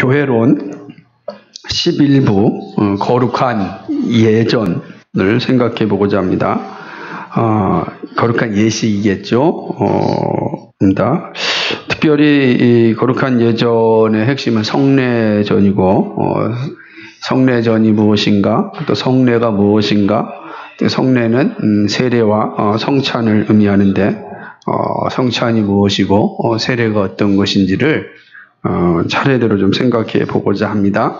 교회론 11부 거룩한 예전을 생각해 보고자 합니다. 거룩한 예식이겠죠. 특별히 이 거룩한 예전의 핵심은 성례전이고, 성례전이 무엇인가, 또 성례가 무엇인가, 성례는 세례와 성찬을 의미하는데, 성찬이 무엇이고, 세례가 어떤 것인지를 차례대로 좀 생각해 보고자 합니다.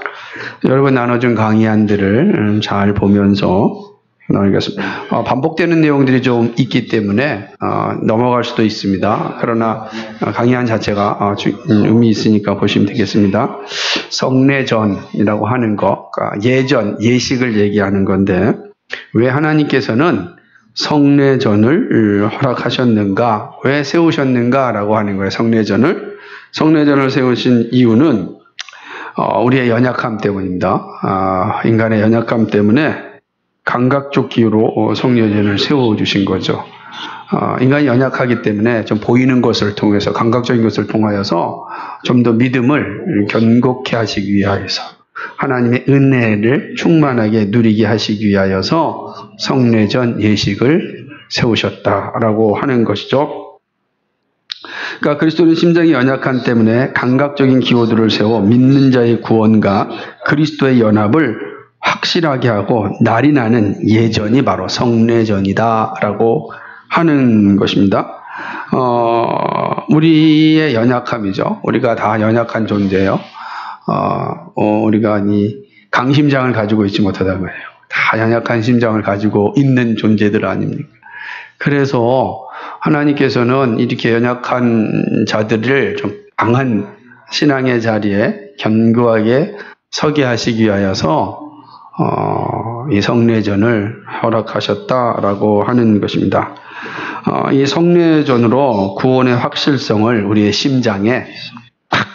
여러분 나눠준 강의안들을 잘 보면서 나누겠습니다. 반복되는 내용들이 좀 있기 때문에 넘어갈 수도 있습니다. 그러나 강의안 자체가 의미 있으니까 보시면 되겠습니다. 성례전이라고 하는 것, 예전, 예식을 얘기하는 건데 왜 하나님께서는 성례전을 허락하셨는가, 왜 세우셨는가라고 하는 거예요. 성례전을 세우신 이유는 우리의 연약함 때문입니다. 인간의 연약함 때문에 감각적 기호로 성례전을 세워주신 거죠. 인간이 연약하기 때문에 좀 보이는 것을 통해서, 감각적인 것을 통하여서 좀 더 믿음을 견고케 하시기 위하여서, 하나님의 은혜를 충만하게 누리게 하시기 위하여서 성례전 예식을 세우셨다라고 하는 것이죠. 그러니까 그리스도는 심장이 연약한 때문에 감각적인 기호들을 세워 믿는 자의 구원과 그리스도의 연합을 확실하게 하고 날이 나는 예전이 바로 성례전이다라고 하는 것입니다. 우리의 연약함이죠. 우리가 다 연약한 존재예요. 우리가 이 강심장을 가지고 있지 못하다는 거예요. 다 연약한 심장을 가지고 있는 존재들 아닙니까? 그래서 하나님께서는 이렇게 연약한 자들을 좀 강한 신앙의 자리에 견고하게 서게 하시기 위하여서 이 성례전을 허락하셨다라고 하는 것입니다. 이 성례전으로 구원의 확실성을 우리의 심장에 탁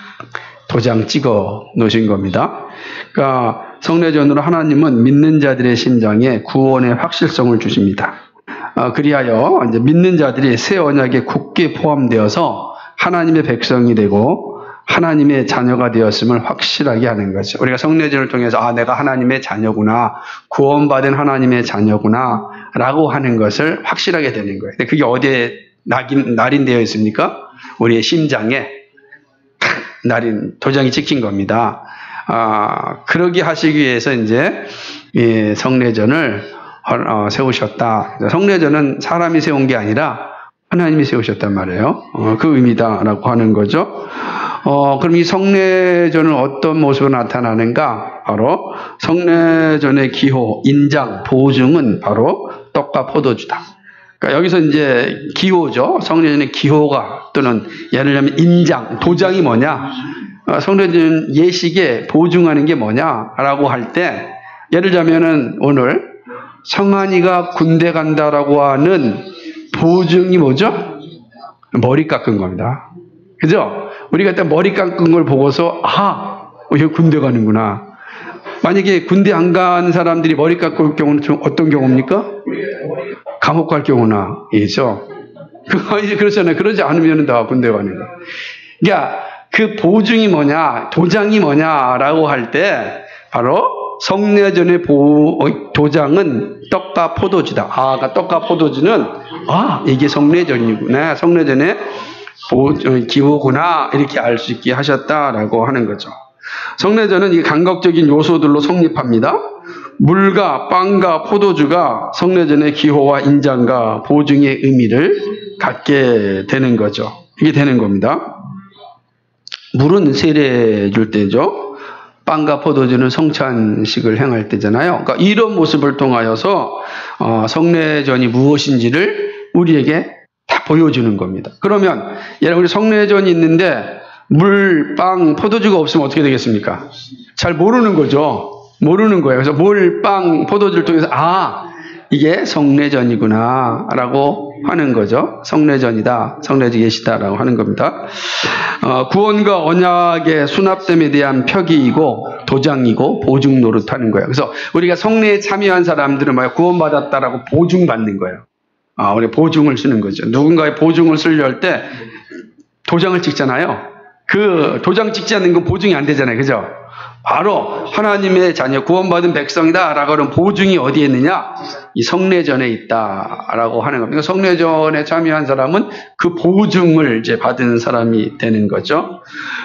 도장 찍어 놓으신 겁니다. 그러니까 성례전으로 하나님은 믿는 자들의 심장에 구원의 확실성을 주십니다. 그리하여 이제 믿는 자들이 새 언약에 굳게 포함되어서 하나님의 백성이 되고 하나님의 자녀가 되었음을 확실하게 하는 거죠. 우리가 성례전을 통해서 내가 하나님의 자녀구나, 구원받은 하나님의 자녀구나 라고 하는 것을 확실하게 되는 거예요. 근데 그게 어디에 날인되어 있습니까? 우리의 심장에 도장이 찍힌 겁니다. 그러게 하시기 위해서 이제 이 성례전을 세우셨다. 성례전은 사람이 세운 게 아니라 하나님이 세우셨단 말이에요. 그 의미다라고 하는 거죠. 그럼 이 성례전은 어떤 모습으로 나타나는가? 바로 성례전의 기호, 인장, 보증은 바로 떡과 포도주다. 그러니까 여기서 이제 기호죠. 성례전의 기호가, 또는 예를 들면 인장, 도장이 뭐냐? 성례전 예식에 보증하는 게 뭐냐라고 할 때, 예를 들자면은 오늘 성한이가 군대 간다라고 하는 보증이 뭐죠? 머리 깎은 겁니다. 그죠? 우리가 딱 머리 깎은 걸 보고서 얘 군대 가는구나. 만약에 군대 안 간 사람들이 머리 깎고 올 경우는 좀 어떤 경우입니까? 감옥 갈 경우나 있죠. 그렇잖아요. 그러지 않으면 다 군대 가는 거야. 그러니까 그 보증이 뭐냐, 도장이 뭐냐라고 할 때 바로 성례전의 도장은 떡과 포도주다. 그러니까 떡과 포도주는 이게 성례전이구나, 성례전의 기호구나, 이렇게 알 수 있게 하셨다라고 하는 거죠. 성례전은 이 감각적인 요소들로 성립합니다. 물과 빵과 포도주가 성례전의 기호와 인장과 보증의 의미를 갖게 되는 거죠. 이게 되는 겁니다. 물은 세례 줄 때죠. 빵과 포도주는 성찬식을 행할 때잖아요. 그러니까 이런 모습을 통하여서 성례전이 무엇인지를 우리에게 다 보여주는 겁니다. 그러면 여러분, 우리 성례전이 있는데 물, 빵, 포도주가 없으면 어떻게 되겠습니까? 잘 모르는 거죠. 모르는 거예요. 그래서 물, 빵, 포도주를 통해서 이게 성례전이구나 라고 하는 거죠. 성례전이다, 성례전 예시다라고 하는 겁니다. 구원과 언약의 수납됨에 대한 표기이고 도장이고 보증 노릇하는 거예요. 그래서 우리가 성례에 참여한 사람들은 구원받았다라고 보증받는 거예요. 우리 보증을 쓰는 거죠. 누군가의 보증을 쓰려 할 때 도장을 찍잖아요. 그 도장 찍지 않는 건 보증이 안 되잖아요. 그죠? 바로 하나님의 자녀 구원받은 백성이다라고 하는 보증이 어디에 있느냐? 이 성례전에 있다라고 하는 겁니다. 성례전에 참여한 사람은 그 보증을 이제 받은 사람이 되는 거죠.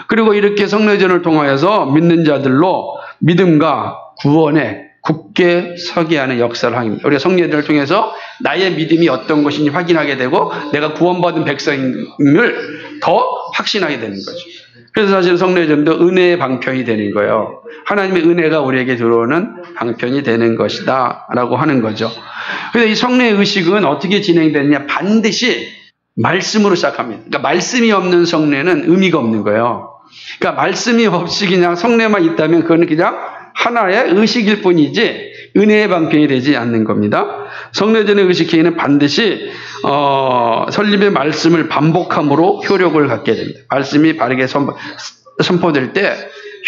그리고 이렇게 성례전을 통하여서 믿는 자들로 믿음과 구원에 굳게 서게 하는 역사를 합니다. 우리가 성례전을 통해서 나의 믿음이 어떤 것인지 확인하게 되고 내가 구원받은 백성임을 더 확신하게 되는 거죠. 그래서 사실 성례전도 은혜의 방편이 되는 거예요. 하나님의 은혜가 우리에게 들어오는 방편이 되는 것이다 라고 하는 거죠. 그래서 이 성례 의식은 어떻게 진행되느냐? 반드시 말씀으로 시작합니다. 그러니까 말씀이 없는 성례는 의미가 없는 거예요. 그러니까 말씀이 없이 그냥 성례만 있다면 그거는 그냥 하나의 의식일 뿐이지 은혜의 방편이 되지 않는 겁니다. 성례전의 의식회의는 반드시 설립의 말씀을 반복함으로 효력을 갖게 됩니다. 말씀이 바르게 선포될 때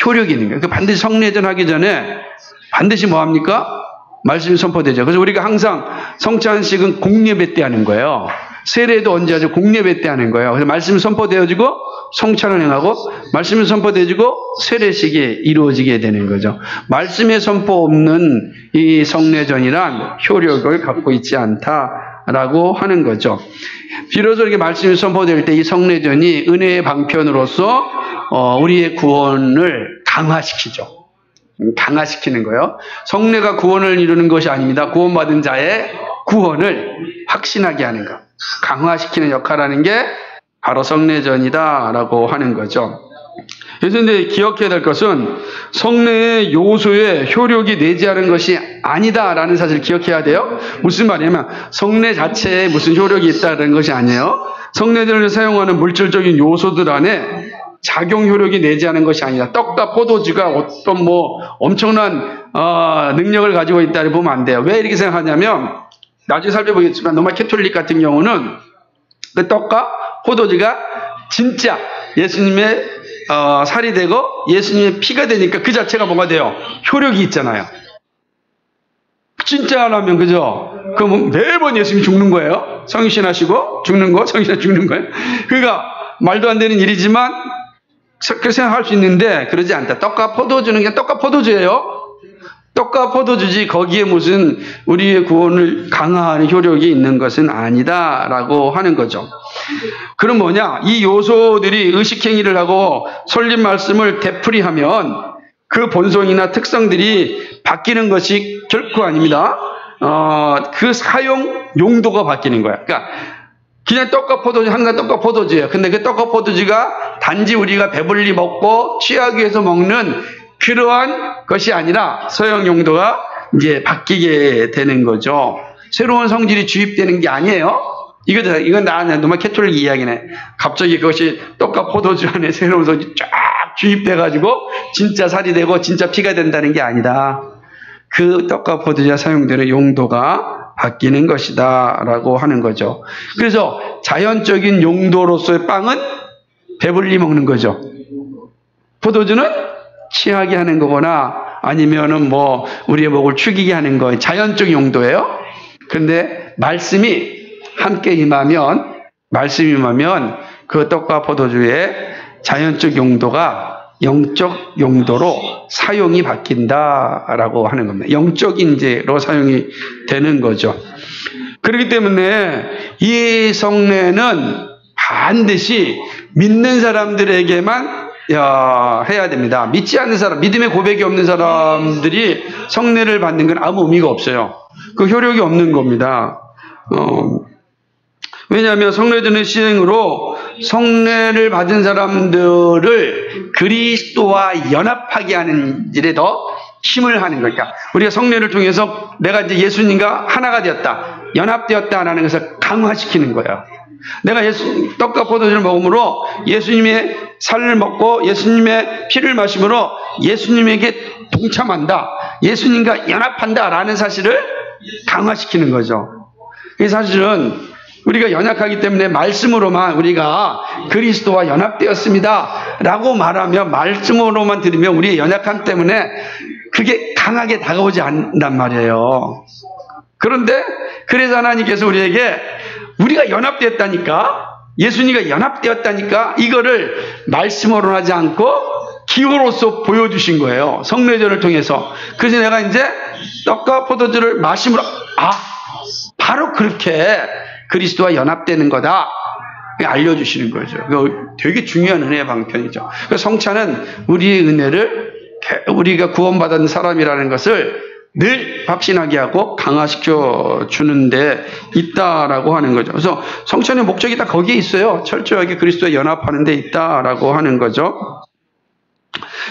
효력이 있는 거예요. 반드시 성례전 하기 전에 반드시 뭐 합니까? 말씀이 선포되죠. 그래서 우리가 항상 성찬식은 공예배 때 하는 거예요. 세례도 언제 하죠? 공예배 때 하는 거예요. 그래서 말씀이 선포되어지고 성찬을 행하고 말씀이 선포되어지고 세례식이 이루어지게 되는 거죠. 말씀의 선포 없는 이 성례전이란 효력을 갖고 있지 않다라고 하는 거죠. 비로소 이렇게 말씀이 선포될 때 이 성례전이 은혜의 방편으로서 우리의 구원을 강화시키죠. 강화시키는 거예요. 성례가 구원을 이루는 것이 아닙니다. 구원받은 자의 구원을 확신하게 하는 것. 강화시키는 역할을 하는 게 바로 성례전이다라고 하는 거죠. 그래서 근데 기억해야 될 것은 성례의 요소에 효력이 내재하는 것이 아니다라는 사실을 기억해야 돼요. 무슨 말이냐면 성례 자체에 무슨 효력이 있다는 것이 아니에요. 성례전을 사용하는 물질적인 요소들 안에 작용 효력이 내재하는 것이 아니다. 떡과 포도주가 어떤 뭐 엄청난 능력을 가지고 있다고 보면 안 돼요. 왜 이렇게 생각하냐면 나중에 살펴보겠지만 로마 캐톨릭 같은 경우는 그 떡과 포도주가 진짜 예수님의 살이 되고 예수님의 피가 되니까 그 자체가 뭐가 돼요? 효력이 있잖아요. 진짜라면 그죠? 그럼 매번 예수님이 죽는 거예요. 성신하시고 죽는 거, 성신하시고 죽는 거예요. 그러니까 말도 안 되는 일이지만 그렇게 생각할 수 있는데 그러지 않다. 떡과 포도주는 그냥 떡과 포도주예요. 떡과 포도주지 거기에 무슨 우리의 구원을 강화하는 효력이 있는 것은 아니다라고 하는 거죠. 그럼 뭐냐? 이 요소들이 의식행위를 하고 설립 말씀을 되풀이하면 그 본성이나 특성들이 바뀌는 것이 결코 아닙니다. 그 사용 용도가 바뀌는 거야. 그러니까 그냥 떡과 포도주, 항상 떡과 포도주예요. 근데 그 떡과 포도주가 단지 우리가 배불리 먹고 취하기 위해서 먹는 그러한 것이 아니라 사용 용도가 이제 바뀌게 되는 거죠. 새로운 성질이 주입되는 게 아니에요. 이건 나는 로마 캐톨릭 이야기네. 갑자기 그것이 떡과 포도주 안에 새로운 성질이 쫙 주입돼가지고 진짜 살이 되고 진짜 피가 된다는 게 아니다. 그 떡과 포도주가 사용되는 용도가 바뀌는 것이다 라고 하는 거죠. 그래서 자연적인 용도로서의 빵은 배불리 먹는 거죠. 포도주는 취하게 하는 거거나 아니면은 뭐 우리의 목을 축이게 하는 거 자연적 용도예요. 그런데 말씀이 함께 임하면 그 떡과 포도주의 자연적 용도가 영적 용도로 사용이 바뀐다라고 하는 겁니다. 영적인 이제로 사용이 되는 거죠. 그렇기 때문에 이 성례는 반드시 믿는 사람들에게만 해야 됩니다. 믿지 않는 사람, 믿음의 고백이 없는 사람들이 성례를 받는 건 아무 의미가 없어요. 그 효력이 없는 겁니다. 왜냐하면 성례전의 시행으로 성례를 받은 사람들을 그리스도와 연합하게 하는 일에 더 힘을 하는 거니까 우리가 성례를 통해서 내가 이제 예수님과 하나가 되었다, 연합되었다라는 것을 강화시키는 거예요. 내가 떡과 포도주를 먹음으로 예수님의 살을 먹고 예수님의 피를 마심으로 예수님에게 동참한다, 예수님과 연합한다라는 사실을 강화시키는 거죠. 이 사실은 우리가 연약하기 때문에 말씀으로만 우리가 그리스도와 연합되었습니다 라고 말하면, 말씀으로만 들으면 우리의 연약함 때문에 그게 강하게 다가오지 않는단 말이에요. 그런데 그래서 하나님께서 우리에게 우리가 연합되었다니까, 예수님과 연합되었다니까 이거를 말씀으로 하지 않고 기호로서 보여주신 거예요. 성례전을 통해서. 그래서 내가 이제 떡과 포도주를 마심으로 바로 그렇게 그리스도와 연합되는 거다 알려주시는 거죠. 되게 중요한 은혜의 방편이죠. 성찬은 우리의 은혜를 우리가 구원받은 사람이라는 것을 늘 확신하게 하고 강화시켜 주는 데 있다라고 하는 거죠. 그래서 성찬의 목적이 다 거기에 있어요. 철저하게 그리스도와 연합하는 데 있다라고 하는 거죠.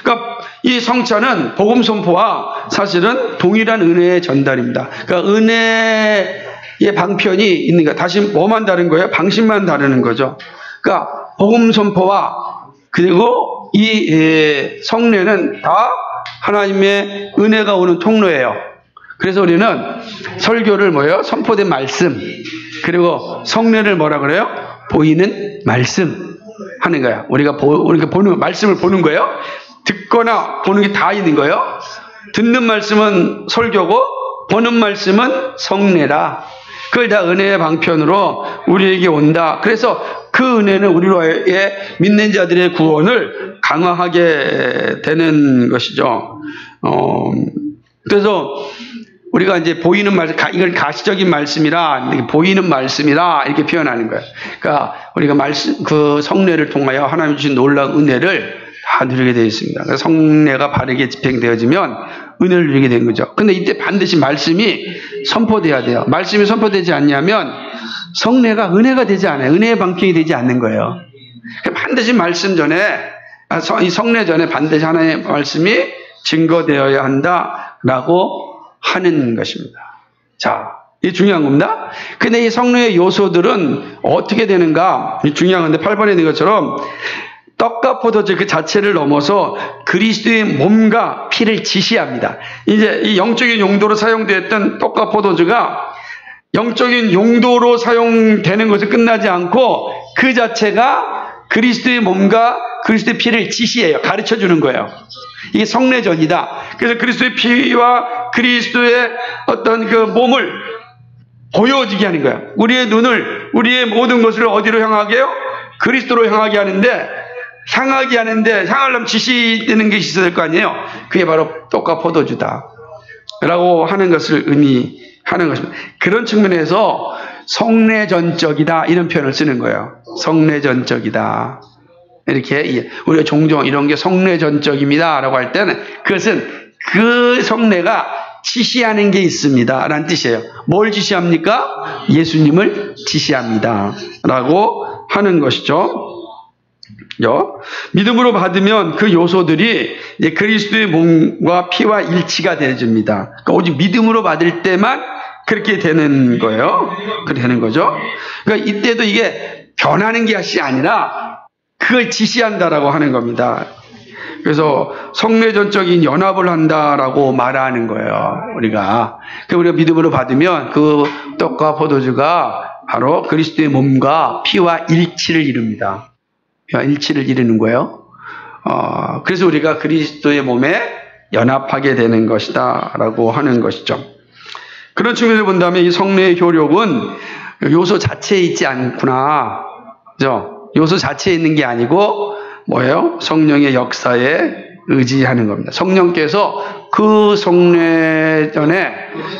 그러니까 이 성찬은 복음 선포와 사실은 동일한 은혜의 전달입니다. 그러니까 은혜의 방편이 있는 거야. 다시 뭐만 다른 거예요? 방식만 다르는 거죠. 그러니까 복음 선포와 그리고 이 성례는 다 하나님의 은혜가 오는 통로예요. 그래서 우리는 설교를 뭐예요? 선포된 말씀, 그리고 성례를 뭐라 그래요? 보이는 말씀 하는 거야. 우리가 보는 말씀을 보는 거예요. 듣거나 보는 게 다 있는 거예요. 듣는 말씀은 설교고 보는 말씀은 성례라. 그걸 다 은혜의 방편으로 우리에게 온다. 그래서 그 은혜는 우리로의 믿는 자들의 구원을 강화하게 되는 것이죠. 그래서 우리가 이제 보이는 말씀, 이걸 가시적인 말씀이라, 보이는 말씀이라 이렇게 표현하는 거예요. 그러니까 우리가 그 성례를 통하여 하나님 주신 놀라운 은혜를 다 누리게 되어 있습니다. 그래서 성례가 바르게 집행되어지면 은혜를 누리게 된 거죠. 근데 이때 반드시 말씀이 선포돼야 돼요. 말씀이 선포되지 않냐면 성례가 은혜가 되지 않아요. 은혜의 방편이 되지 않는 거예요. 반드시 말씀 전에, 이 성례 전에 반드시 하나님의 말씀이 증거되어야 한다라고 하는 것입니다. 자, 이게 중요한 겁니다. 근데 이 성례의 요소들은 어떻게 되는가? 중요한 건데 8번에 있는 것처럼 떡과 포도주 그 자체를 넘어서 그리스도의 몸과 피를 지시합니다. 이제 이 영적인 용도로 사용되었던 떡과 포도주가 영적인 용도로 사용되는 것을 끝나지 않고 그 자체가 그리스도의 몸과 그리스도의 피를 지시해요. 가르쳐 주는 거예요. 이게 성례전이다. 그래서 그리스도의 피와 그리스도의 어떤 그 몸을 보여지게 하는 거예요. 우리의 눈을, 우리의 모든 것을 어디로 향하게 해요? 그리스도로 향하게 하는데 향하려면 지시되는 것이 있어야 될 거 아니에요? 그게 바로 떡과 포도주다. 라고 하는 것을 의미하는 것입니다. 그런 측면에서 성례전적이다. 이런 표현을 쓰는 거예요. 성례전적이다. 이렇게, 우리가 종종 이런 게 성례전적입니다. 라고 할 때는 그것은 그 성례가 지시하는 게 있습니다. 라는 뜻이에요. 뭘 지시합니까? 예수님을 지시합니다. 라고 하는 것이죠. 믿음으로 받으면 그 요소들이 이제 그리스도의 몸과 피와 일치가 되어집니다. 그러니까 오직 믿음으로 받을 때만 그렇게 되는 거예요. 그렇게 되는 거죠. 그러니까 이때도 이게 변하는 것이 아니라 그걸 지시한다라고 하는 겁니다. 그래서 성례전적인 연합을 한다라고 말하는 거예요. 우리가 믿음으로 받으면 그 떡과 포도주가 바로 그리스도의 몸과 피와 일치를 이룹니다. 일치를 이루는 거예요. 그래서 우리가 그리스도의 몸에 연합하게 되는 것이다 라고 하는 것이죠. 그런 측면에서 본다면 이 성례의 효력은 요소 자체에 있지 않구나. 그죠? 요소 자체에 있는 게 아니고 뭐예요? 성령의 역사에 의지하는 겁니다. 성령께서 그 성례전에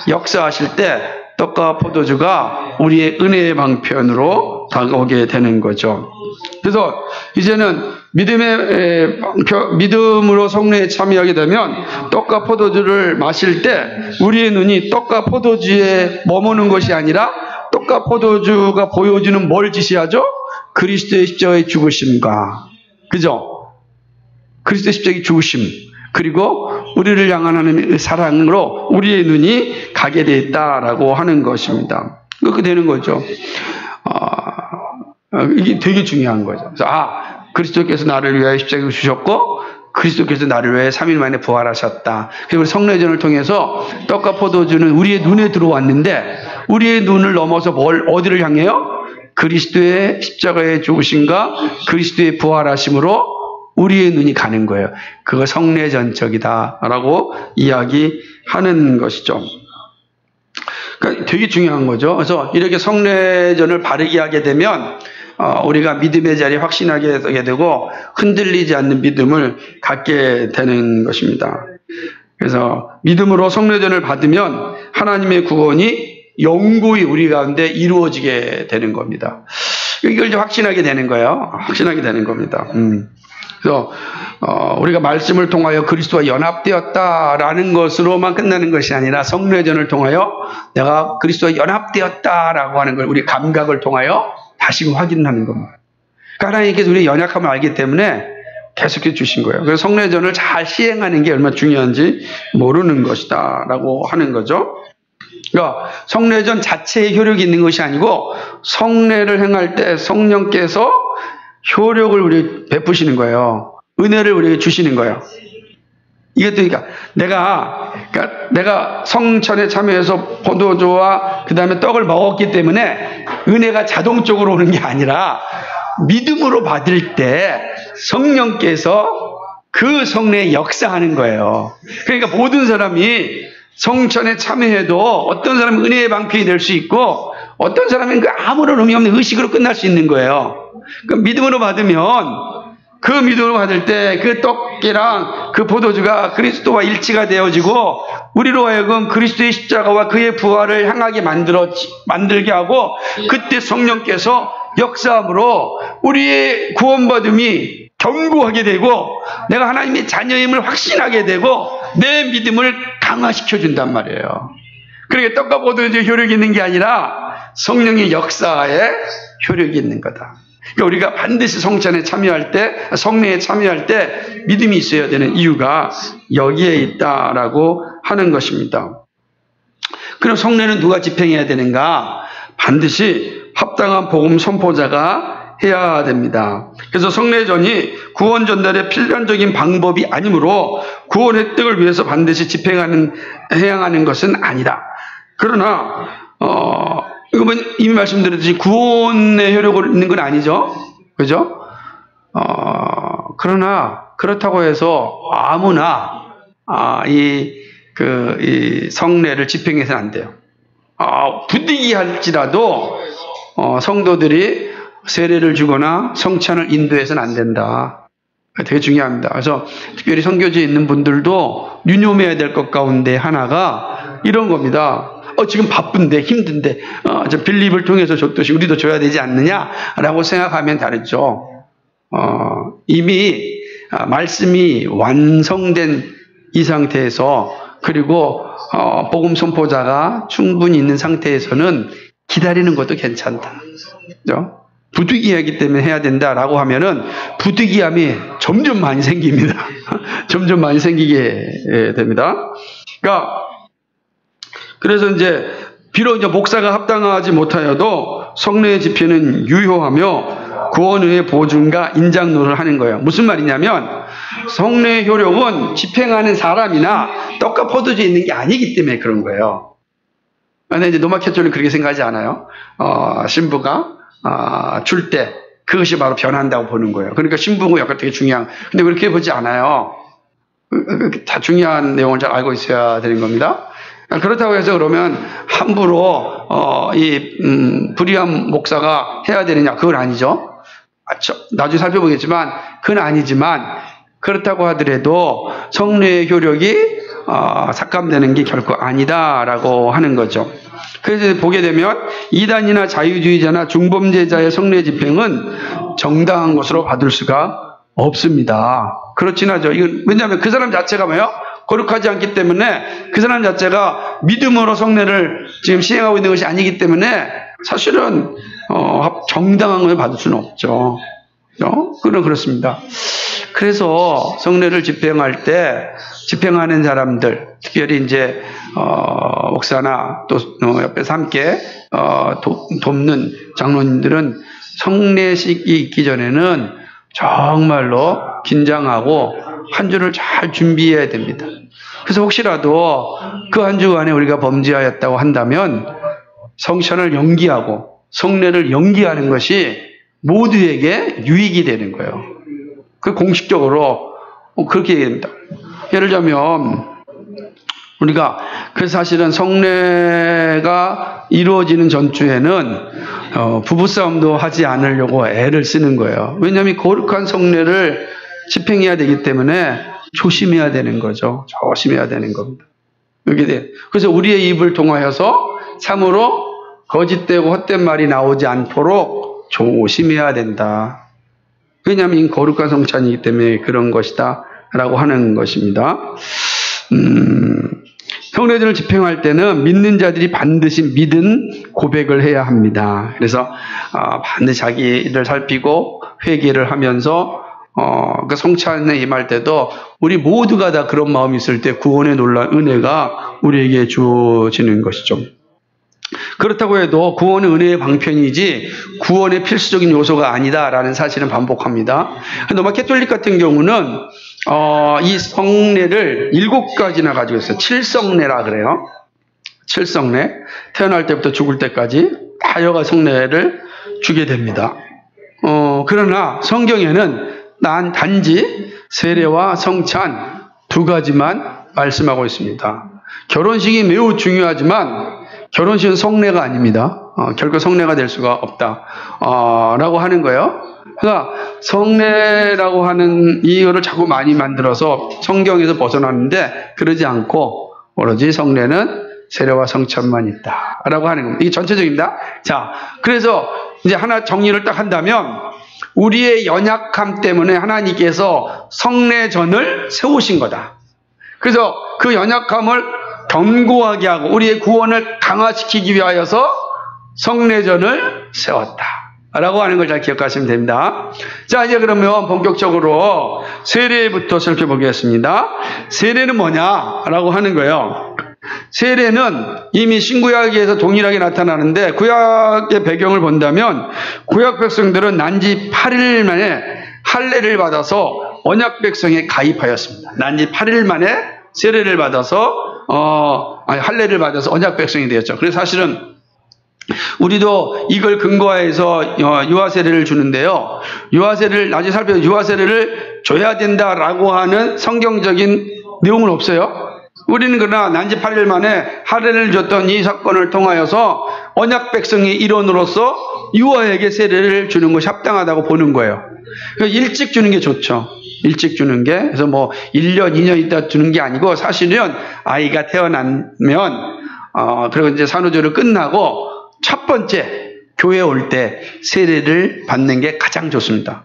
역사하실 때 떡과 포도주가 우리의 은혜의 방편으로 다가오게 되는 거죠. 그래서 이제는 믿음으로 성례에 참여하게 되면 떡과 포도주를 마실 때 우리의 눈이 떡과 포도주에 머무는 것이 아니라 떡과 포도주가 보여주는 뭘 지시하죠? 그리스도의 십자가의 죽으심과, 그죠? 그리스도의 십자가의 죽으심, 그리고 우리를 향한 하나님의 사랑으로 우리의 눈이 가게 되어 있다라고 하는 것입니다. 그렇게 되는 거죠. 이게 되게 중요한 거죠. 그래서 그리스도께서 나를 위하여 십자가를 주셨고 그리스도께서 나를 위하여 3일 만에 부활하셨다. 그리고 성례전을 통해서 떡과 포도주는 우리의 눈에 들어왔는데 우리의 눈을 넘어서 어디를 향해요? 그리스도의 십자가의 죽으심과 그리스도의 부활하심으로 우리의 눈이 가는 거예요. 그거 성례전적이다라고 이야기하는 것이죠. 그러니까 되게 중요한 거죠. 그래서 이렇게 성례전을 바르게 하게 되면 우리가 믿음의 자리에 확신하게 되고 흔들리지 않는 믿음을 갖게 되는 것입니다. 그래서 믿음으로 성례전을 받으면 하나님의 구원이 영구히 우리 가운데 이루어지게 되는 겁니다. 이걸 이제 확신하게 되는 거예요. 확신하게 되는 겁니다. 그래서 우리가 말씀을 통하여 그리스도와 연합되었다라는 것으로만 끝나는 것이 아니라 성례전을 통하여 내가 그리스도와 연합되었다라고 하는 걸 우리 감각을 통하여 다시 확인하는 겁니다. 그러니까 하나님께서 우리의 연약함을 알기 때문에 계속해 주신 거예요. 그래서 성례전을 잘 시행하는 게 얼마나 중요한지 모르는 것이다 라고 하는 거죠. 그러니까 성례전 자체에 효력이 있는 것이 아니고 성례를 행할 때 성령께서 효력을 우리 베푸시는 거예요. 은혜를 우리에게 주시는 거예요. 이것도 그러니까 내가 성찬에 참여해서 포도주와 그 다음에 떡을 먹었기 때문에 은혜가 자동적으로 오는 게 아니라 믿음으로 받을 때 성령께서 그 성례에 역사하는 거예요. 그러니까 모든 사람이 성찬에 참여해도 어떤 사람은 은혜의 방편이 될 수 있고 어떤 사람은 그 아무런 의미 없는 의식으로 끝날 수 있는 거예요. 그러니까 믿음으로 받으면 그 믿음으로 받을 때 그 떡이랑 그 포도주가 그리스도와 일치가 되어지고 우리로 하여금 그리스도의 십자가와 그의 부활을 향하게 만들게 하고 그때 성령께서 역사함으로 우리의 구원받음이 견고하게 되고 내가 하나님의 자녀임을 확신하게 되고 내 믿음을 강화시켜 준단 말이에요. 그러니까 떡과 포도주의 효력이 있는 게 아니라 성령의 역사에 효력이 있는 거다. 그러니까 우리가 반드시 성찬에 참여할 때, 성례에 참여할 때 믿음이 있어야 되는 이유가 여기에 있다라고 하는 것입니다. 그럼 성례는 누가 집행해야 되는가? 반드시 합당한 복음 선포자가 해야 됩니다. 그래서 성례전이 구원 전달의 필연적인 방법이 아니므로 구원 획득을 위해서 반드시 해야 하는 것은 아니다. 그러나 이건 이미 말씀드렸듯이 구원의 효력이 있는 건 아니죠. 그죠? 그러나 그렇다고 해서 아무나 이 성례를 집행해서는 안 돼요. 부득이할지라도 성도들이 세례를 주거나 성찬을 인도해서는 안 된다. 되게 중요합니다. 그래서 특별히 선교지에 있는 분들도 유념해야 될 것 가운데 하나가 이런 겁니다. 지금 바쁜데 힘든데 저 빌립을 통해서 줬듯이 우리도 줘야 되지 않느냐라고 생각하면 다르죠. 이미 말씀이 완성된 이 상태에서 그리고 복음 선포자가 충분히 있는 상태에서는 기다리는 것도 괜찮다. 그죠? 부득이하기 때문에 해야 된다라고 하면은 부득이함이 점점 많이 생깁니다. 점점 많이 생기게 됩니다. 그래서 이제 비록 이제 목사가 합당하지 못하여도 성례의 집회는 유효하며 구원의 보증과 인장노를 하는 거예요. 무슨 말이냐면 성례의 효력은 집행하는 사람이나 떡과 포도주에 있는 게 아니기 때문에 그런 거예요. 근데 이제 노마캐톨릭은 그렇게 생각하지 않아요. 신부가 줄 때 그것이 바로 변한다고 보는 거예요. 그러니까 신부의 역할 되게 중요한. 근데 그렇게 보지 않아요. 다 중요한 내용을 잘 알고 있어야 되는 겁니다. 그렇다고 해서 그러면 함부로 불의한 목사가 해야 되느냐? 그건 아니죠. 나중에 살펴보겠지만 그건 아니지만 그렇다고 하더라도 성례의 효력이 삭감되는 게 결코 아니다라고 하는 거죠. 그래서 보게 되면 이단이나 자유주의자나 중범죄자의 성례 집행은 정당한 것으로 받을 수가 없습니다. 그렇진 않죠. 이건 왜냐하면 그 사람 자체가 뭐예요? 거룩하지 않기 때문에 그 사람 자체가 믿음으로 성례를 지금 시행하고 있는 것이 아니기 때문에 사실은 정당한 것을 받을 수는 없죠. 그건 그렇습니다. 그래서 성례를 집행할 때 집행하는 사람들, 특별히 이제 목사나 또 옆에서 함께 돕는 장로님들은 성례식이 있기 전에는 정말로 긴장하고 한 주를 잘 준비해야 됩니다. 그래서 혹시라도 그 한 주간에 우리가 범죄하였다고 한다면 성찬을 연기하고 성례를 연기하는 것이 모두에게 유익이 되는 거예요. 그 공식적으로 그렇게 얘기합니다. 예를 들자면 우리가 그 사실은 성례가 이루어지는 전주에는 부부싸움도 하지 않으려고 애를 쓰는 거예요. 왜냐하면 거룩한 성례를 집행해야 되기 때문에 조심해야 되는 거죠. 조심해야 되는 겁니다. 그래서 우리의 입을 통하여서 참으로 거짓되고 헛된 말이 나오지 않도록 조심해야 된다. 왜냐하면 거룩한 성찬이기 때문에 그런 것이다 라고 하는 것입니다. 성례전을 집행할 때는 믿는 자들이 반드시 믿은 고백을 해야 합니다. 그래서 반드시 자기를 살피고 회개를 하면서 그 성찬에 임할 때도 우리 모두가 다 그런 마음이 있을 때 구원의 놀라운 은혜가 우리에게 주어지는 것이죠. 그렇다고 해도 구원은 은혜의 방편이지 구원의 필수적인 요소가 아니다라는 사실은 반복합니다. 로마 캐톨릭 같은 경우는 이 성례를 7가지나 가지고 있어요. 7성례라 그래요. 7성례. 태어날 때부터 죽을 때까지 다 여가 성례를 주게 됩니다. 그러나 성경에는 단지 세례와 성찬 2가지만 말씀하고 있습니다. 결혼식이 매우 중요하지만 결혼식은 성례가 아닙니다. 결코 성례가 될 수가 없다. 라고 하는 거예요. 그러니까 성례라고 하는 이유를 자꾸 많이 만들어서 성경에서 벗어나는데 그러지 않고 오로지 성례는 세례와 성찬만 있다. 라고 하는 겁니다. 이게 전체적입니다. 자, 그래서 이제 하나 정리를 딱 한다면 우리의 연약함 때문에 하나님께서 성례전을 세우신 거다. 그래서 그 연약함을 견고하게 하고 우리의 구원을 강화시키기 위하여서 성례전을 세웠다 라고 하는 걸 잘 기억하시면 됩니다. 자, 이제 그러면 본격적으로 세례부터 살펴보겠습니다. 세례는 뭐냐라고 하는 거예요. 세례는 이미 신구약에서 동일하게 나타나는데 구약의 배경을 본다면 구약 백성들은 난지 8일 만에 할례를 받아서 언약 백성에 가입하였습니다. 난지 8일 만에 세례를 받아서 할례를 받아서 언약 백성이 되었죠. 그래서 사실은 우리도 이걸 근거해서 유아 세례를 주는데요. 유아 세례를 나중에 살펴서 유아 세례를 줘야 된다라고 하는 성경적인 내용은 없어요. 우리는 그러나 난지 8일 만에 할례를 줬던 이 사건을 통하여서 언약 백성의 일원으로서 유아에게 세례를 주는 것이 합당하다고 보는 거예요. 그러니까 일찍 주는 게 좋죠. 일찍 주는 게. 그래서 뭐 1년, 2년 있다 주는 게 아니고 사실은 아이가 태어나면 그리고 이제 산후조리를 끝나고 첫 번째 교회에 올 때 세례를 받는 게 가장 좋습니다.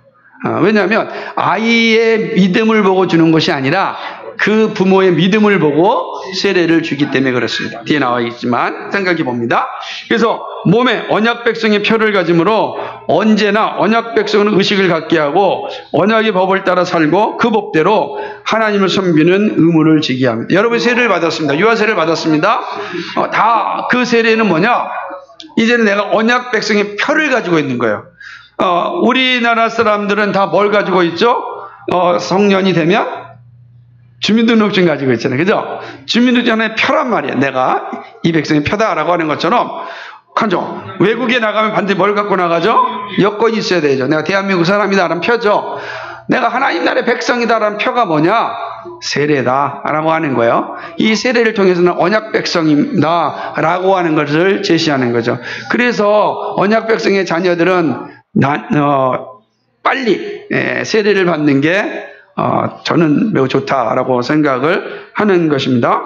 왜냐하면 아이의 믿음을 보고 주는 것이 아니라 그 부모의 믿음을 보고 세례를 주기 때문에 그렇습니다. 뒤에 나와 있지만 생각해 봅니다. 그래서 몸에 언약 백성의 표를 가짐으로 언제나 언약 백성은 의식을 갖게 하고 언약의 법을 따라 살고 그 법대로 하나님을 섬기는 의무를 지게 합니다. 여러분 세례를 받았습니다. 유아 세례를 받았습니다. 다 그 세례는 뭐냐? 이제는 내가 언약 백성의 표를 가지고 있는 거예요. 우리나라 사람들은 다 뭘 가지고 있죠? 성년이 되면 주민등록증 가지고 있잖아요. 그죠? 주민등록증의 표란 말이에요. 내가 이 백성의 표다라고 하는 것처럼, 그죠? 외국에 나가면 반드시 뭘 갖고 나가죠? 여권이 있어야 되죠. 내가 대한민국 사람이다라는 표죠. 내가 하나님 나라의 백성이다라는 표가 뭐냐? 세례다라고 하는 거예요. 이 세례를 통해서는 언약 백성입니다라고 하는 것을 제시하는 거죠. 그래서 언약 백성의 자녀들은 빨리 세례를 받는 게 저는 매우 좋다라고 생각을 하는 것입니다.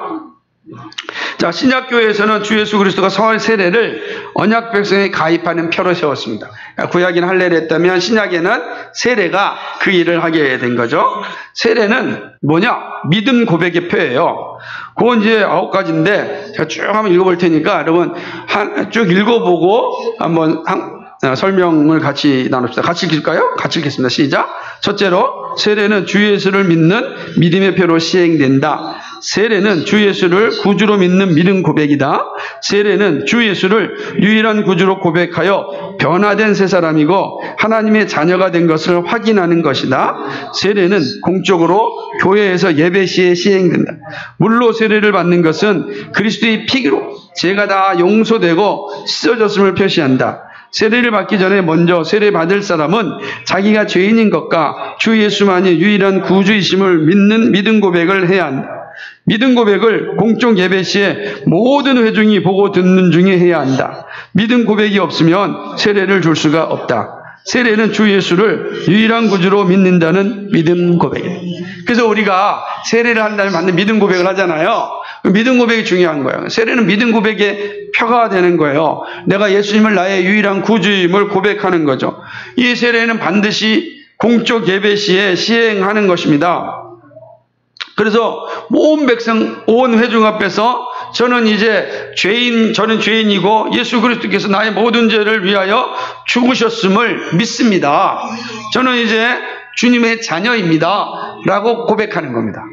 자, 신약교회에서는 주 예수 그리스도가 세례를 언약 백성에 가입하는 표로 세웠습니다. 구약에는 할례를 했다면 신약에는 세례가 그 일을 하게 된 거죠. 세례는 뭐냐? 믿음 고백의 표예요. 그건 이제 9가지인데 제가 쭉 한번 읽어볼 테니까 여러분 쭉 읽어보고 한번 설명을 같이 나눕시다. 같이 읽을까요? 같이 읽겠습니다. 시작. 첫째로 세례는 주 예수를 믿는 믿음의 표로 시행된다. 세례는 주 예수를 구주로 믿는 믿음 고백이다. 세례는 주 예수를 유일한 구주로 고백하여 변화된 새 사람이고 하나님의 자녀가 된 것을 확인하는 것이다. 세례는 공적으로 교회에서 예배 시에 시행된다. 물로 세례를 받는 것은 그리스도의 피로 죄가 다 용서되고 씻어졌음을 표시한다. 세례를 받기 전에 먼저 세례 받을 사람은 자기가 죄인인 것과 주 예수만이 유일한 구주이심을 믿는 믿음 고백을 해야 한다. 믿음 고백을 공적 예배 시에 모든 회중이 보고 듣는 중에 해야 한다. 믿음 고백이 없으면 세례를 줄 수가 없다. 세례는 주 예수를 유일한 구주로 믿는다는 믿음 고백이에요. 그래서 우리가 세례를 한다면 받는 믿음 고백을 하잖아요. 믿음 고백이 중요한 거예요. 세례는 믿음 고백의 표가 되는 거예요. 내가 예수님을 나의 유일한 구주임을 고백하는 거죠. 이 세례는 반드시 공적 예배 시에 시행하는 것입니다. 그래서 온 백성, 온 회중 앞에서 저는 죄인이고 예수 그리스도께서 나의 모든 죄를 위하여 죽으셨음을 믿습니다. 저는 이제 주님의 자녀입니다. 라고 고백하는 겁니다.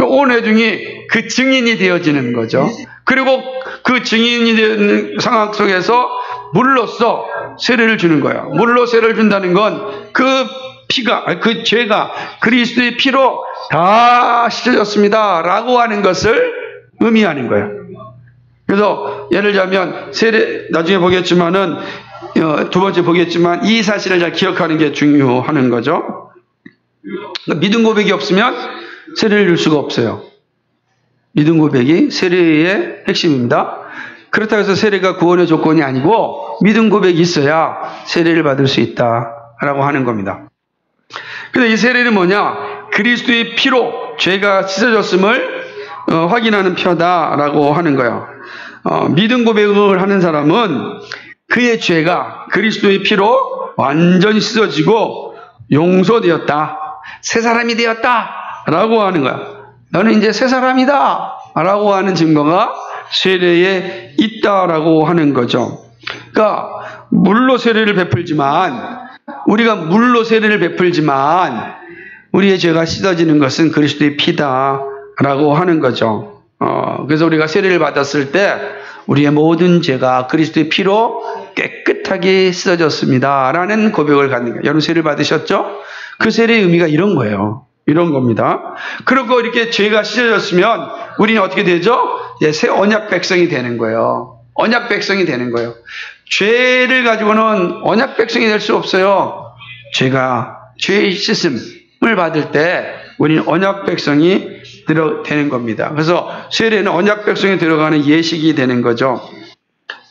온 회중이 그 증인이 되어지는 거죠. 그리고 그 증인이 되는 상황 속에서 물로써 세례를 주는 거예요. 물로 세례를 준다는 건 그 죄가 그리스도의 피로 다 씻어졌습니다. 라고 하는 것을 의미하는 거예요. 그래서 예를 들자면 세례 나중에 보겠지만은 두 번째 보겠지만 이 사실을 잘 기억하는 게 중요한 거죠. 믿음 고백이 없으면 세례를 줄 수가 없어요. 믿음 고백이 세례의 핵심입니다. 그렇다고 해서 세례가 구원의 조건이 아니고 믿음 고백이 있어야 세례를 받을 수 있다라고 하는 겁니다. 그래서 이 세례는 뭐냐? 그리스도의 피로 죄가 씻어졌음을 확인하는 표다라고 하는 거예요. 믿음 고백을 하는 사람은 그의 죄가 그리스도의 피로 완전히 씻어지고 용서되었다. 새 사람이 되었다라고 하는 거야. 너는 이제 새 사람이다라고 하는 증거가 세례에 있다라고 하는 거죠. 그러니까 물로 세례를 베풀지만 우리의 죄가 씻어지는 것은 그리스도의 피다라고 하는 거죠. 그래서 우리가 세례를 받았을 때 우리의 모든 죄가 그리스도의 피로 깨끗하게 씻어졌습니다라는 고백을 갖는 거예요. 여러분 세례를 받으셨죠? 그 세례의 의미가 이런 거예요. 이런 겁니다. 그리고 이렇게 죄가 씻어졌으면 우리는 어떻게 되죠? 새 언약 백성이 되는 거예요. 언약 백성이 되는 거예요. 죄를 가지고는 언약 백성이 될 수 없어요. 죄의 씻음을 받을 때 우리는 언약 백성이 되는 겁니다. 그래서 세례는 언약 백성에 들어가는 예식이 되는 거죠.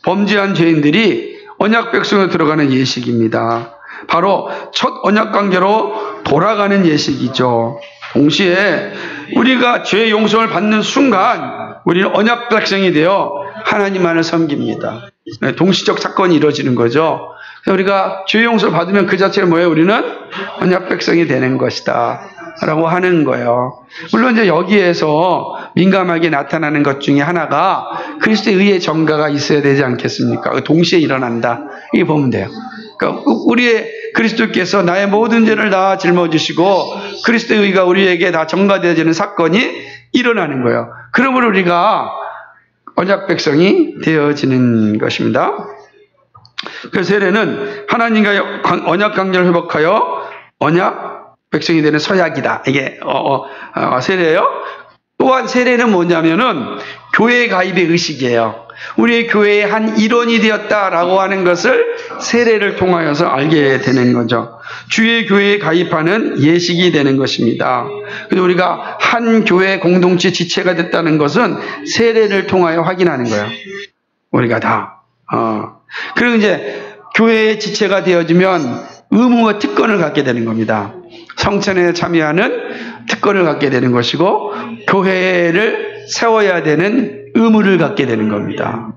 범죄한 죄인들이 언약 백성에 들어가는 예식입니다. 바로 첫 언약 관계로 돌아가는 예식이죠. 동시에 우리가 죄 용서를 받는 순간 우리는 언약 백성이 되어 하나님만을 섬깁니다. 동시적 사건이 이루어지는 거죠. 우리가 죄 용서를 받으면 그 자체가 뭐예요? 우리는 언약 백성이 되는 것이다 라고 하는 거예요. 물론 이제 여기에서 민감하게 나타나는 것 중에 하나가 그리스도의 의의 정가가 있어야 되지 않겠습니까? 동시에 일어난다. 이게 보면 돼요. 그러니까 우리의 그리스도께서 나의 모든 죄를 다 짊어지시고 그리스도의 의가 우리에게 다 정가되어지는 사건이 일어나는 거예요. 그러므로 우리가 언약 백성이 되어지는 것입니다. 그 세례는 하나님과의 언약 관계를 회복하여 언약 백성이 되는 서약이다. 이게 세례예요. 또한 세례는 뭐냐면은 교회 가입의 의식이에요. 우리의 교회의 한 일원이 되었다라고 하는 것을 세례를 통하여서 알게 되는 거죠. 주의 교회에 가입하는 예식이 되는 것입니다. 그래서 우리가 한 교회 공동체 지체가 됐다는 것은 세례를 통하여 확인하는 거예요. 우리가 다. 그리고 이제 교회의 지체가 되어지면 의무와 특권을 갖게 되는 겁니다. 성찬에 참여하는 특권을 갖게 되는 것이고 교회를 세워야 되는 의무를 갖게 되는 겁니다.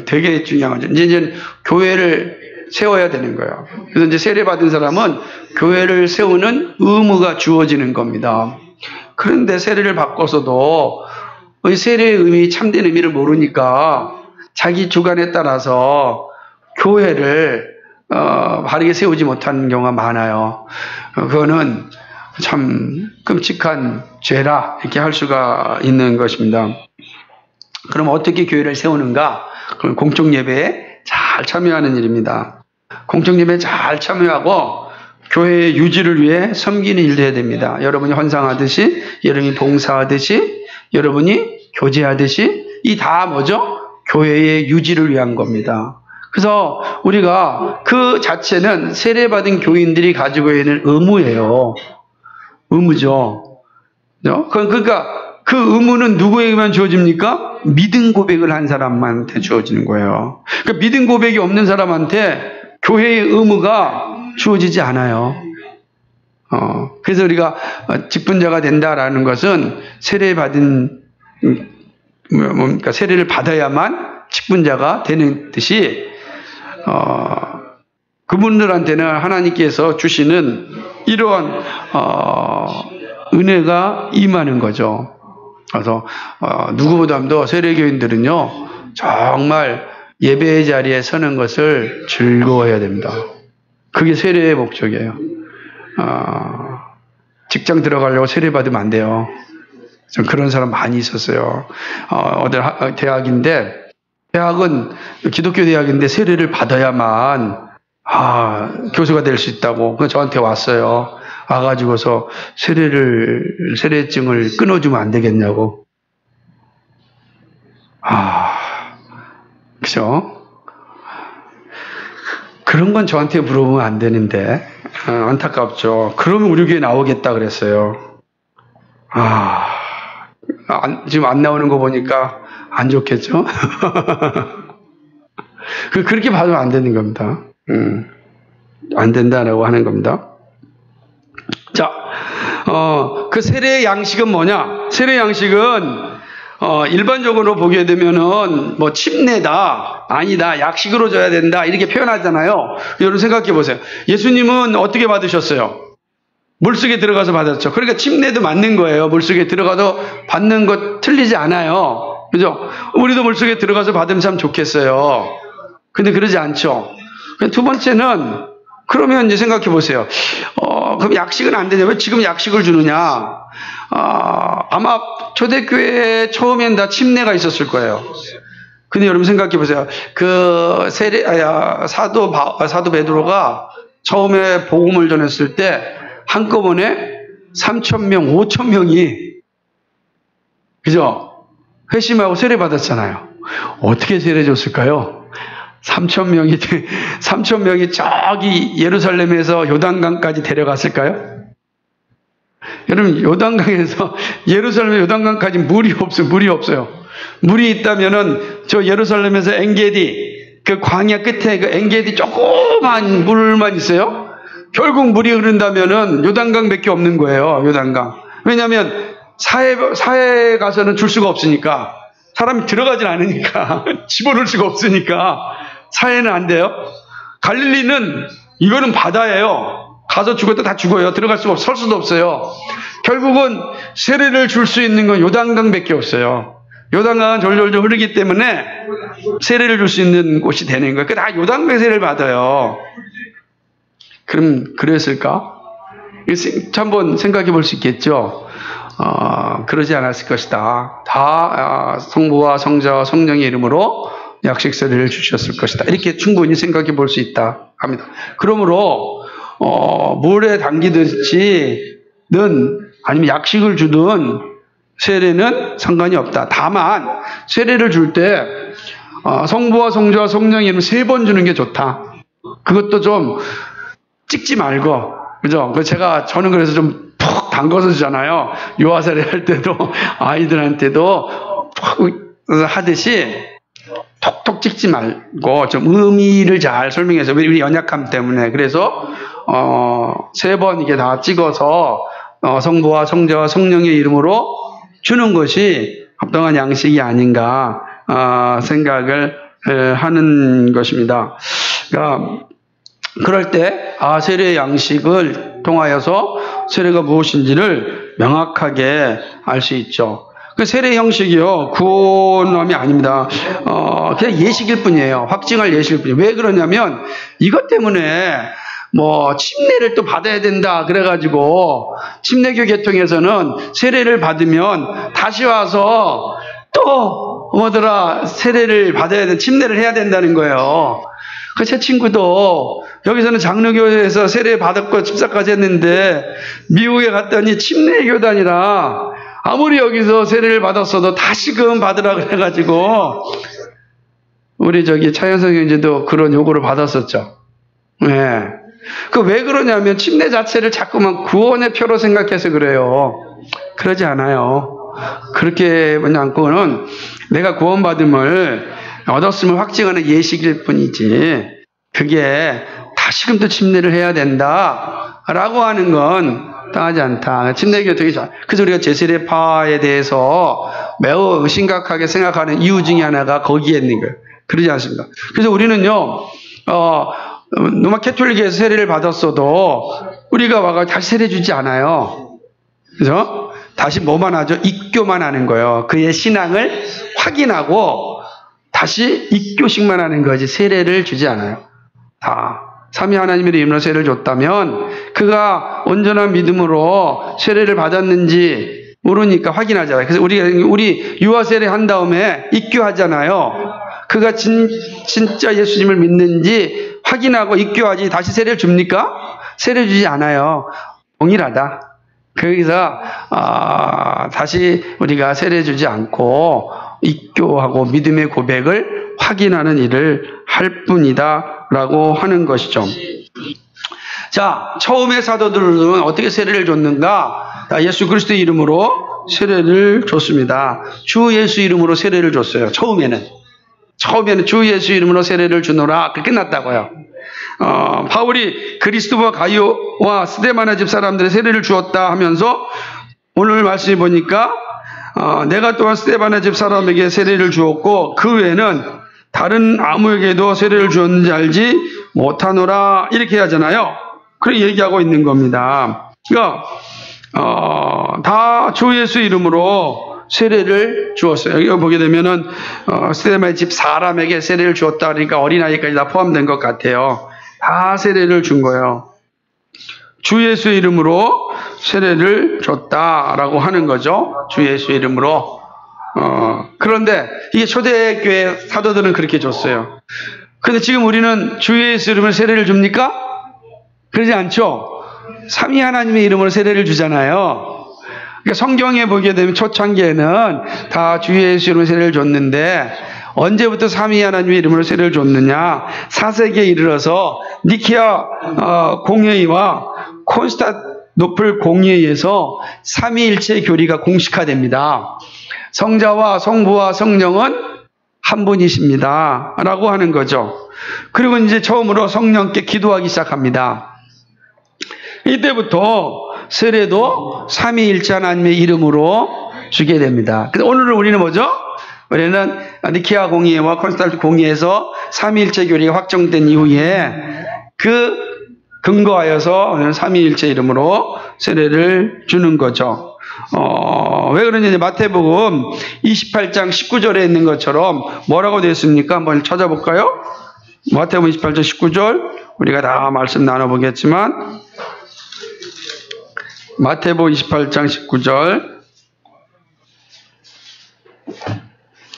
되게 중요한 거죠. 이제 교회를 세워야 되는 거예요. 그래서 이제 세례 받은 사람은 교회를 세우는 의무가 주어지는 겁니다. 그런데 세례를 받고서도 세례의 의미, 참된 의미를 모르니까 자기 주관에 따라서 교회를 바르게 세우지 못하는 경우가 많아요. 그거는 참 끔찍한 죄라 이렇게 할 수가 있는 것입니다. 그럼 어떻게 교회를 세우는가? 그럼 공적 예배에 잘 참여하는 일입니다. 공적 예배에 잘 참여하고 교회의 유지를 위해 섬기는 일도 해야 됩니다. 여러분이 헌상하듯이, 여러분이 봉사하듯이, 여러분이 교제하듯이 이 다 뭐죠? 교회의 유지를 위한 겁니다. 그래서 우리가 그 자체는 세례받은 교인들이 가지고 있는 의무예요. 의무죠. 그러니까 그 의무는 누구에게만 주어집니까? 믿음 고백을 한 사람한테 주어지는 거예요. 그러니까 믿음 고백이 없는 사람한테 교회의 의무가 주어지지 않아요. 그래서 우리가 직분자가 된다라는 것은 세례받은, 뭡니까? 세례를 받아야만 직분자가 되는 듯이, 그분들한테는 하나님께서 주시는 이러한, 은혜가 임하는 거죠. 그래서, 누구보다도 세례교인들은요, 정말 예배의 자리에 서는 것을 즐거워해야 됩니다. 그게 세례의 목적이에요. 직장 들어가려고 세례받으면 안 돼요. 좀 그런 사람 많이 있었어요. 어디 대학인데, 대학은 기독교 대학인데 세례를 받아야만 교수가 될 수 있다고. 그래서 저한테 왔어요. 와가지고서 세례증을 끊어주면 안 되겠냐고. 그죠? 그런 건 저한테 물어보면 안 되는데, 안타깝죠. 그러면 우리 교회 나오겠다 그랬어요. 지금 안 나오는 거 보니까 안 좋겠죠? 그렇게 봐도 안 되는 겁니다. 안 된다라고 하는 겁니다. 자, 그 세례의 양식은 뭐냐? 세례 양식은, 일반적으로 보게 되면은, 침례다, 아니다, 약식으로 줘야 된다, 이렇게 표현하잖아요. 여러분 생각해 보세요. 예수님은 어떻게 받으셨어요? 물속에 들어가서 받았죠. 그러니까 침례도 맞는 거예요. 물속에 들어가서 받는 것 틀리지 않아요. 그죠? 우리도 물속에 들어가서 받으면 참 좋겠어요. 근데 그러지 않죠. 두 번째는, 그러면 이제 생각해 보세요. 그럼 약식은 안 되냐? 왜 지금 약식을 주느냐? 아마 초대교회 처음엔 다 침례가 있었을 거예요. 근데 여러분 생각해 보세요. 그 사도 베드로가 처음에 복음을 전했을 때 한꺼번에 3,000명, 5,000명이, 그죠? 회심하고 세례 받았잖아요. 어떻게 세례 줬을까요? 3,000명이 저기 예루살렘에서 요단강까지 데려갔을까요? 여러분, 요단강에서 예루살렘 요단강까지 물이 없어요. 물이 있다면은 저 예루살렘에서 엔게디, 그 광야 끝에 그 엔게디 조그만 물만 있어요. 결국 물이 흐른다면은 요단강밖에 없는 거예요. 요단강. 왜냐하면 사해 가서는 줄 수가 없으니까, 사람이 들어가질 않으니까 집어넣을 수가 없으니까 사해는 안 돼요. 갈릴리는 이거는 바다예요. 가서 죽어도 다 죽어요. 들어갈 수가 설 수도 없어요. 결국은 세례를 줄 수 있는 건 요단강밖에 없어요. 요단강은 졸졸졸 흐르기 때문에 세례를 줄 수 있는 곳이 되는 거예요. 다 요단강 세례를 받아요. 그럼 그랬을까? 한번 생각해 볼 수 있겠죠. 그러지 않았을 것이다. 다 성부와 성자와 성령의 이름으로 약식 세례를 주셨을 것이다. 이렇게 충분히 생각해 볼 수 있다 합니다. 그러므로 물에 담기듯이는 아니면 약식을 주든 세례는 상관이 없다. 다만 세례를 줄 때 성부와 성자와 성령의 이름 3번 주는 게 좋다. 그것도 좀 찍지 말고, 그죠? 저는 그래서 좀 푹 담궈서 주잖아요. 유아세례 할 때도 아이들한테도 푹 하듯이 톡톡 찍지 말고 좀 의미를 잘 설명해서, 우리 연약함 때문에. 그래서 3번 이게 다 찍어서 성부와 성자와 성령의 이름으로 주는 것이 합당한 양식이 아닌가 생각을 하는 것입니다. 그러니까 그럴 때 세례의 양식을 통하여서 세례가 무엇인지를 명확하게 알 수 있죠. 그 세례 형식이요, 구원함이 아닙니다. 그냥 예식일 뿐이에요. 확증할 예식일 뿐이에요. 왜 그러냐면 이것 때문에 침례를 또 받아야 된다 그래가지고 침례교 계통에서는 세례를 받으면 다시 와서 또 세례를 받아야 된, 침례를 해야 된다는 거예요. 제 친구도 여기서는 장로교에서 세례 받았고 집사까지 했는데 미국에 갔더니 침례교단이라 아무리 여기서 세례를 받았어도 다시금 받으라 그래가지고 우리 차현성 형제도 그런 요구를 받았었죠. 네. 왜 그러냐면 침례 자체를 자꾸만 구원의 표로 생각해서 그래요. 그러지 않아요. 그렇게 보지 않고는 내가 구원받음을 얻었음을 확증하는 예식일 뿐이지, 그게 다시금도 침례를 해야 된다라고 하는 건 당하지 않다. 침례가 되게 좋아. 그래서 우리가 제세례파에 대해서 매우 심각하게 생각하는 이유 중에 하나가 거기에 있는 거예요. 그러지 않습니다. 그래서 우리는요, 로마 캐톨릭에서 세례를 받았어도 우리가 와가 다시 세례 주지 않아요. 그래서 다시 뭐만 하죠? 입교만 하는 거예요. 그의 신앙을 확인하고 다시 입교식만 하는 거지 세례를 주지 않아요. 삼위 하나님의 이름으로 세례를 줬다면 그가 온전한 믿음으로 세례를 받았는지 모르니까 확인하잖아요. 그래서 우리 유아 세례 한 다음에 입교하잖아요. 그가 진짜 예수님을 믿는지 확인하고 입교하지 다시 세례를 줍니까? 세례 주지 않아요. 동일하다. 거기서 다시 우리가 세례 주지 않고 입교하고 믿음의 고백을 확인하는 일을 할 뿐이다 라고 하는 것이죠. 자, 처음에 사도들은 어떻게 세례를 줬는가? 예수 그리스도의 이름으로 세례를 줬습니다. 주 예수 이름으로 세례를 줬어요. 처음에는 주 예수 이름으로 세례를 주노라. 그렇게 끝났다고요. 바울이 그리스도와 가이오와 스데바나 집 사람들의 세례를 주었다 하면서 오늘 말씀해 보니까 내가 또한 스데바나 집 사람에게 세례를 주었고 그 외에는 다른 아무에게도 세례를 주었는지 알지 못하노라 이렇게 하잖아요. 그렇게 얘기하고 있는 겁니다. 그러니까 다 주 예수 이름으로 세례를 주었어요. 여기 보게 되면은 스데바나 집 사람에게 세례를 주었다 그러니까 어린아이까지 다 포함된 것 같아요. 다 세례를 준 거예요. 주 예수 이름으로 세례를 줬다라고 하는 거죠. 주 예수 이름으로. 그런데 이게 초대교회 사도들은 그렇게 줬어요. 근데 지금 우리는 주 예수 이름으로 세례를 줍니까? 그러지 않죠. 삼위 하나님의 이름으로 세례를 주잖아요. 그러니까 성경에 보게 되면 초창기에는 다 주 예수 이름으로 세례를 줬는데 언제부터 삼위 하나님의 이름으로 세례를 줬느냐? 4세기에 이르러서 니케아 공회의와 콘스탄티노플 공회의에서 삼위일체 교리가 공식화됩니다. 성자와 성부와 성령은 한 분이십니다. 라고 하는 거죠. 그리고 이제 처음으로 성령께 기도하기 시작합니다. 이때부터 세례도 삼위일체 하나님의 이름으로 주게 됩니다. 그래서 오늘은 우리는 뭐죠? 우리는 니케아 공의회와 콘스탄티노플 공의회에서 삼위일체 교리가 확정된 이후에 그 근거하여서 삼위일체 이름으로 세례를 주는 거죠. 왜 그러냐면 마태복음 28장 19절에 있는 것처럼 뭐라고 되어 있습니까? 한번 찾아볼까요? 마태복음 28장 19절 우리가 다 말씀 나눠보겠지만 마태복음 28장 19절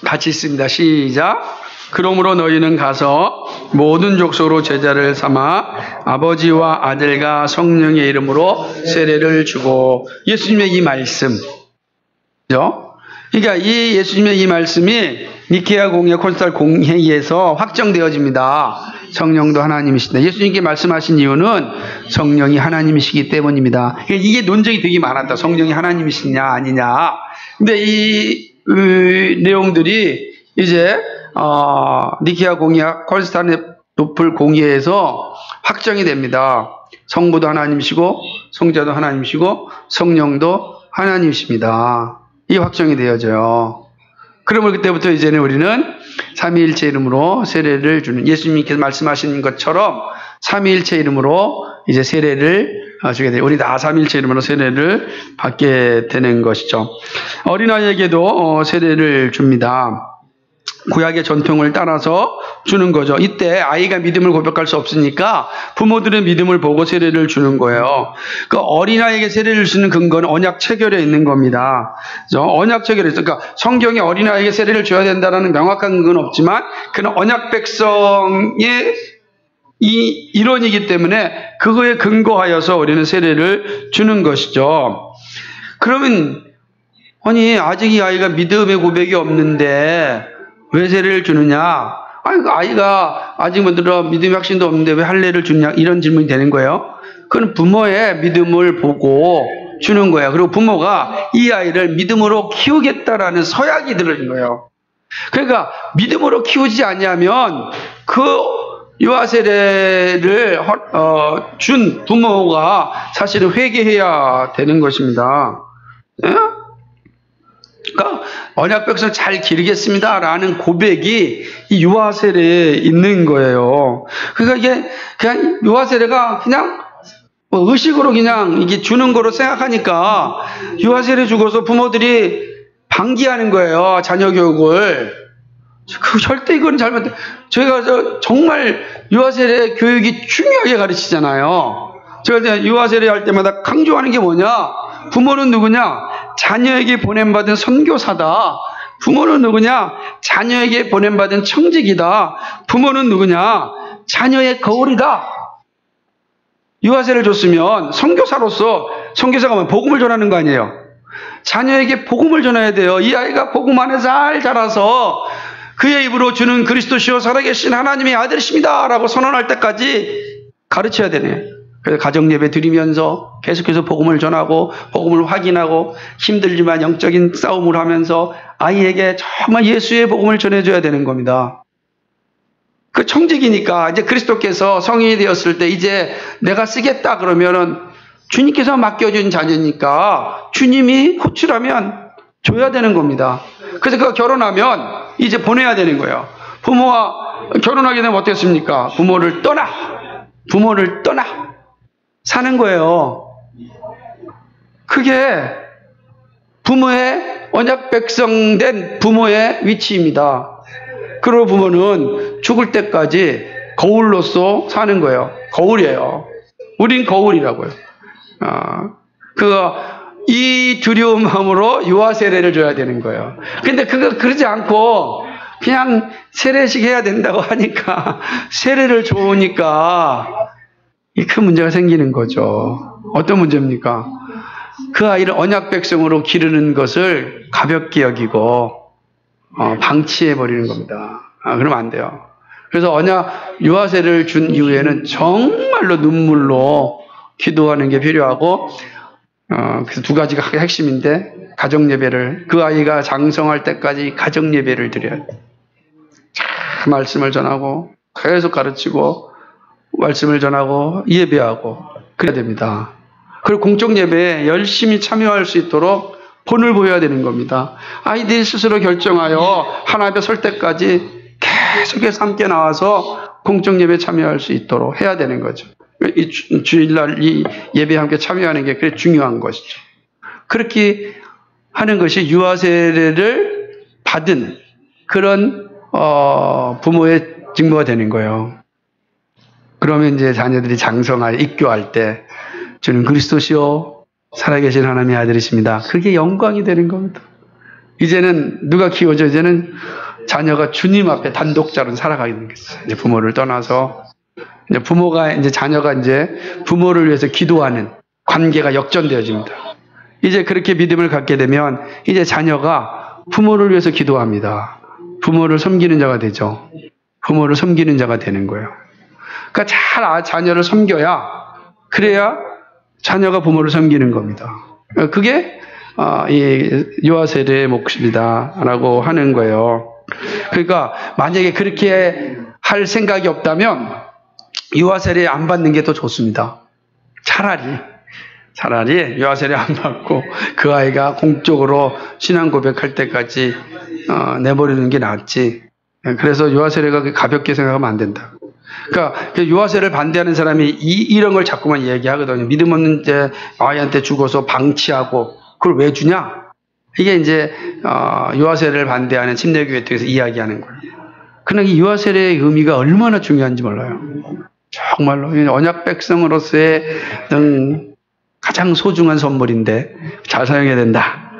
같이 있습니다. 시작. 그러므로 너희는 가서 모든 족속으로 제자를 삼아 아버지와 아들과 성령의 이름으로 세례를 주고. 예수님의 이 말씀, 그죠? 그러니까 이 예수님의 이 말씀이 니케아 공회, 콘스탄티노플 공회의에서 확정되어집니다. 성령도 하나님이시다. 예수님께 말씀하신 이유는 성령이 하나님이시기 때문입니다. 그러니까 이게 논쟁이 되게 많았다. 성령이 하나님이시냐 아니냐. 근데 이 내용들이 이제 니케아 공회, 콘스탄티노플 공회에서 확정이 됩니다. 성부도 하나님이시고 성자도 하나님이시고 성령도 하나님이십니다. 이 확정이 되어져요. 그러면 그때부터 이제는 우리는 삼위일체 이름으로 세례를 주는, 예수님께서 말씀하신 것처럼 삼위일체 이름으로 이제 세례를 주게 돼요. 우리 다 삼위일체 이름으로 세례를 받게 되는 것이죠. 어린아이에게도 세례를 줍니다. 구약의 전통을 따라서 주는 거죠. 이때 아이가 믿음을 고백할 수 없으니까 부모들의 믿음을 보고 세례를 주는 거예요. 그 어린아이에게 세례를 주는 근거는 언약 체결에 있는 겁니다. 그래서 언약 체결에 있어요. 그러니까 성경에 어린아이에게 세례를 줘야 된다는 명확한 근거는 없지만 그는 언약 백성의 이 일원이기 때문에 그거에 근거하여서 우리는 세례를 주는 것이죠. 그러면 아니 아직 이 아이가 믿음의 고백이 없는데 왜 세례를 주느냐? 아이가 아직 믿음의 확신도 없는데 왜 할례를 주냐? 이런 질문이 되는 거예요. 그건 부모의 믿음을 보고 주는 거예요. 그리고 부모가 이 아이를 믿음으로 키우겠다라는 서약이 들어진 거예요. 그러니까 믿음으로 키우지 않냐면 그 유아 세례를 준 부모가 사실은 회개해야 되는 것입니다. 예? 그러니까 언약 백성을 잘 기르겠습니다라는 고백이 이 유아 세례에 있는 거예요. 그러니까 이게 그냥 유아 세례가 그냥 의식으로 그냥 이게 주는 거로 생각하니까 유아 세례 주고서 부모들이 방기하는 거예요. 자녀 교육을. 절대 이건 잘못돼. 저희가 정말 유아 세례 교육이 중요하게 가르치잖아요. 제가 유아 세례 할 때마다 강조하는 게 뭐냐? 부모는 누구냐? 자녀에게 보냄받은 선교사다. 부모는 누구냐? 자녀에게 보냄받은 청직이다. 부모는 누구냐? 자녀의 거울이다. 유아세를 줬으면 선교사로서, 선교사가 뭐 복음을 전하는 거 아니에요. 자녀에게 복음을 전해야 돼요. 이 아이가 복음 안에 잘 자라서 그의 입으로 주는 그리스도시요 살아계신 하나님의 아들이십니다 라고 선언할 때까지 가르쳐야 되네. 그래서 가정예배 드리면서 계속해서 복음을 전하고 복음을 확인하고 힘들지만 영적인 싸움을 하면서 아이에게 정말 예수의 복음을 전해줘야 되는 겁니다. 그 청직이니까 이제 그리스도께서 성인이 되었을 때 이제 내가 쓰겠다 그러면은 주님께서 맡겨준 자녀니까 주님이 호출하면 줘야 되는 겁니다. 그래서 그 결혼하면 이제 보내야 되는 거예요. 부모와 결혼하게 되면 어떻겠습니까? 부모를 떠나 사는 거예요. 그게 부모의 언약 백성 된 부모의 위치입니다. 그리고 부모는 죽을 때까지 거울로서 사는 거예요. 거울이에요. 우린 거울이라고요. 이 두려운 마음으로 유아 세례를 줘야 되는 거예요. 근데 그러지 않고 그냥 세례식 해야 된다고 하니까 세례를 줘니까 큰 문제가 생기는 거죠. 어떤 문제입니까? 그 아이를 언약 백성으로 기르는 것을 가볍게 여기고 방치해 버리는 겁니다. 그러면 안 돼요. 그래서 유아 세례를 준 이후에는 정말로 눈물로 기도하는 게 필요하고, 그래서 두 가지가 핵심인데, 가정 예배를, 그 아이가 장성할 때까지 가정 예배를 드려야 돼요. 말씀을 전하고, 계속 가르치고, 말씀을 전하고, 예배하고, 그래야 됩니다. 그리고 공적 예배에 열심히 참여할 수 있도록 본을 보여야 되는 겁니다. 아이들이 스스로 결정하여 하나 앞에 설 때까지 계속해서 함께 나와서 공적 예배에 참여할 수 있도록 해야 되는 거죠. 이 주일날 이 예배에 함께 참여하는 게 그래 중요한 것이죠. 그렇게 하는 것이 유아 세례를 받은 그런 부모의 직무가 되는 거예요. 그러면 이제 자녀들이 장성할, 입교할 때 주는 그리스도시요 살아계신 하나님의 아들이십니다. 그게 영광이 되는 겁니다. 이제는 누가 키워져? 이제는 자녀가 주님 앞에 단독자로 살아가게 되는 거죠. 이제 부모를 떠나서 이제 자녀가 이제 부모를 위해서 기도하는 관계가 역전되어집니다. 이제 그렇게 믿음을 갖게 되면 이제 자녀가 부모를 위해서 기도합니다. 부모를 섬기는 자가 되죠. 부모를 섬기는 자가 되는 거예요. 그러니까 잘 자녀를 섬겨야, 그래야 자녀가 부모를 섬기는 겁니다. 그게 이 유아 세례의 몫이다라고 하는 거예요. 그러니까 만약에 그렇게 할 생각이 없다면 유아 세례 안 받는 게 더 좋습니다. 차라리 유아 세례 안 받고 그 아이가 공적으로 신앙 고백할 때까지 내버리는 게 낫지. 그래서 유아 세례가 가볍게 생각하면 안 된다. 그러니까 유아 세례를 반대하는 사람이 이런 걸 자꾸만 얘기하거든요. 믿음 없는 이제 아이한테 죽어서 방치하고 그걸 왜 주냐? 이게 이제 유아 세례를 반대하는 침례교회 쪽에서 이야기하는 거예요. 그러나 이 유아 세례의 의미가 얼마나 중요한지 몰라요. 정말로 언약 백성으로서의 가장 소중한 선물인데 잘 사용해야 된다.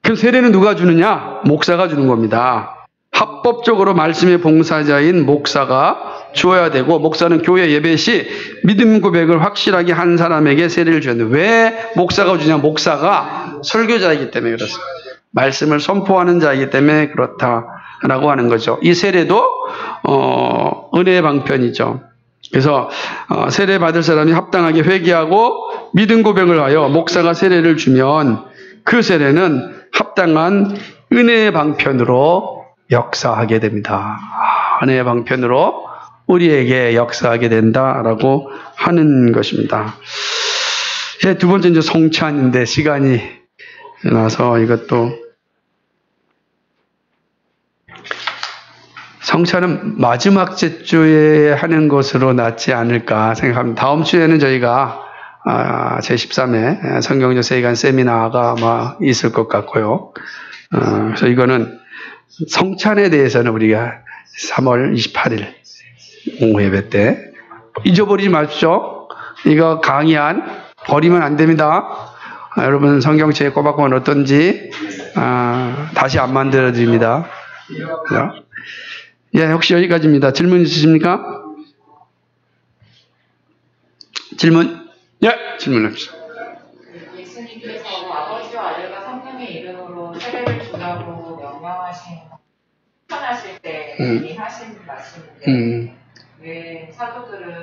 그 세례는 누가 주느냐? 목사가 주는 겁니다. 합법적으로 말씀의 봉사자인 목사가 주어야 되고, 목사는 교회 예배 시 믿음 고백을 확실하게 한 사람에게 세례를 주는데, 왜 목사가 주냐? 목사가 설교자이기 때문에 그렇습니다. 말씀을 선포하는 자이기 때문에 그렇다라고 하는 거죠. 이 세례도 은혜의 방편이죠. 그래서 세례 받을 사람이 합당하게 회개하고 믿음 고백을 하여 목사가 세례를 주면 그 세례는 합당한 은혜의 방편으로 역사하게 됩니다. 은혜의 방편으로 우리에게 역사하게 된다라고 하는 것입니다. 예, 두 번째 이제 성찬인데 시간이 나서 이것도 성찬은 마지막 제주에 하는 것으로 낫지 않을까 생각합니다. 다음 주에는 저희가 제13회 성경적 세계관 세미나가 아마 있을 것 같고요. 그래서 이거는 성찬에 대해서는 우리가 3월 28일 오후 예배 때 잊어버리지 마십시오. 이거 강의안 버리면 안 됩니다. 여러분 성경책에 꼬박꼬박 어떤지 다시 안 만들어집니다. 예, 혹시 여기까지입니다. 질문 있으십니까? 질문? 예, 질문합시다. 예수님께서 아버지와 아들과 성령의 이름으로 세례를 주라고 명령하실 때 이미 하신 말씀인데 왜 사도들은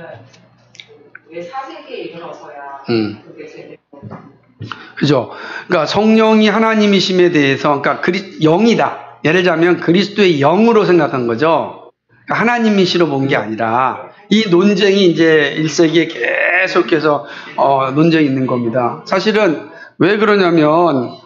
왜 사세기에 이르러서야 그게 제대로 그죠? 그러니까 성령이 하나님이심에 대해서 그러니까 영이다. 예를 들자면 그리스도의 영으로 생각한 거죠. 하나님이시로 본 게 아니라 이 논쟁이 이제 1세기에 계속해서 논쟁이 있는 겁니다. 사실은 왜 그러냐면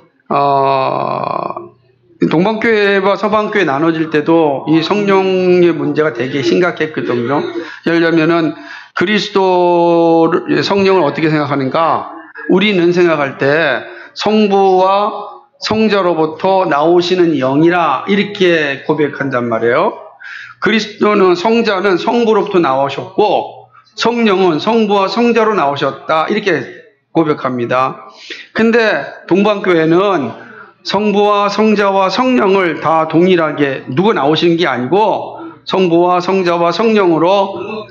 동방교회와 서방교회 나눠질 때도 이 성령의 문제가 되게 심각했거든요. 예를 들면은 그리스도 성령을 어떻게 생각하는가? 우리는 생각할 때 성부와 성자로부터 나오시는 영이라 이렇게 고백한단 말이에요. 그리스도는 성자는 성부로부터 나오셨고 성령은 성부와 성자로 나오셨다 이렇게 고백합니다. 근데 동방교회는 성부와 성자와 성령을 다 동일하게 누가 나오시는 게 아니고 성부와 성자와 성령으로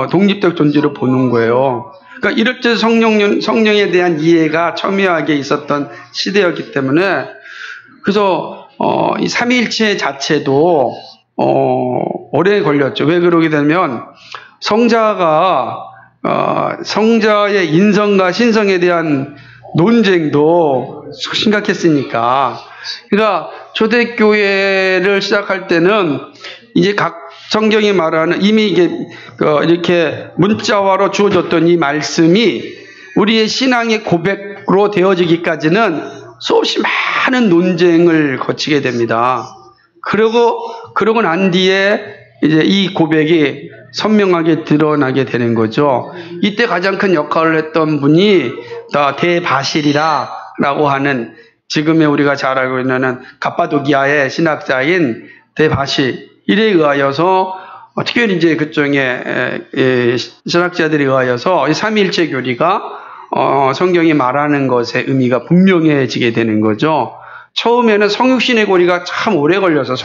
독립적 존재로 보는 거예요. 그러니까 이럴 때 성령에 대한 이해가 첨예하게 있었던 시대였기 때문에 그래서 이 삼위일체 자체도 오래 걸렸죠. 왜 그러게 되면 성자가 성자의 인성과 신성에 대한 논쟁도 심각했으니까. 그러니까 초대교회를 시작할 때는 이제 각 성경이 말하는 이미 이렇게 문자화로 주어졌던 이 말씀이 우리의 신앙의 고백으로 되어지기까지는 수없이 많은 논쟁을 거치게 됩니다. 그러고 난 뒤에 이제 이 고백이 선명하게 드러나게 되는 거죠. 이때 가장 큰 역할을 했던 분이 대바실이라고 하는 지금의 우리가 잘 알고 있는 갑바도기아의 신학자인 대바실 이에 의하여서 특별히 이제 그쪽에 신학자들에 의하여서 이 삼위일체 교리가 성경이 말하는 것의 의미가 분명해지게 되는 거죠. 처음에는 성육신의 고리가 참 오래 걸려서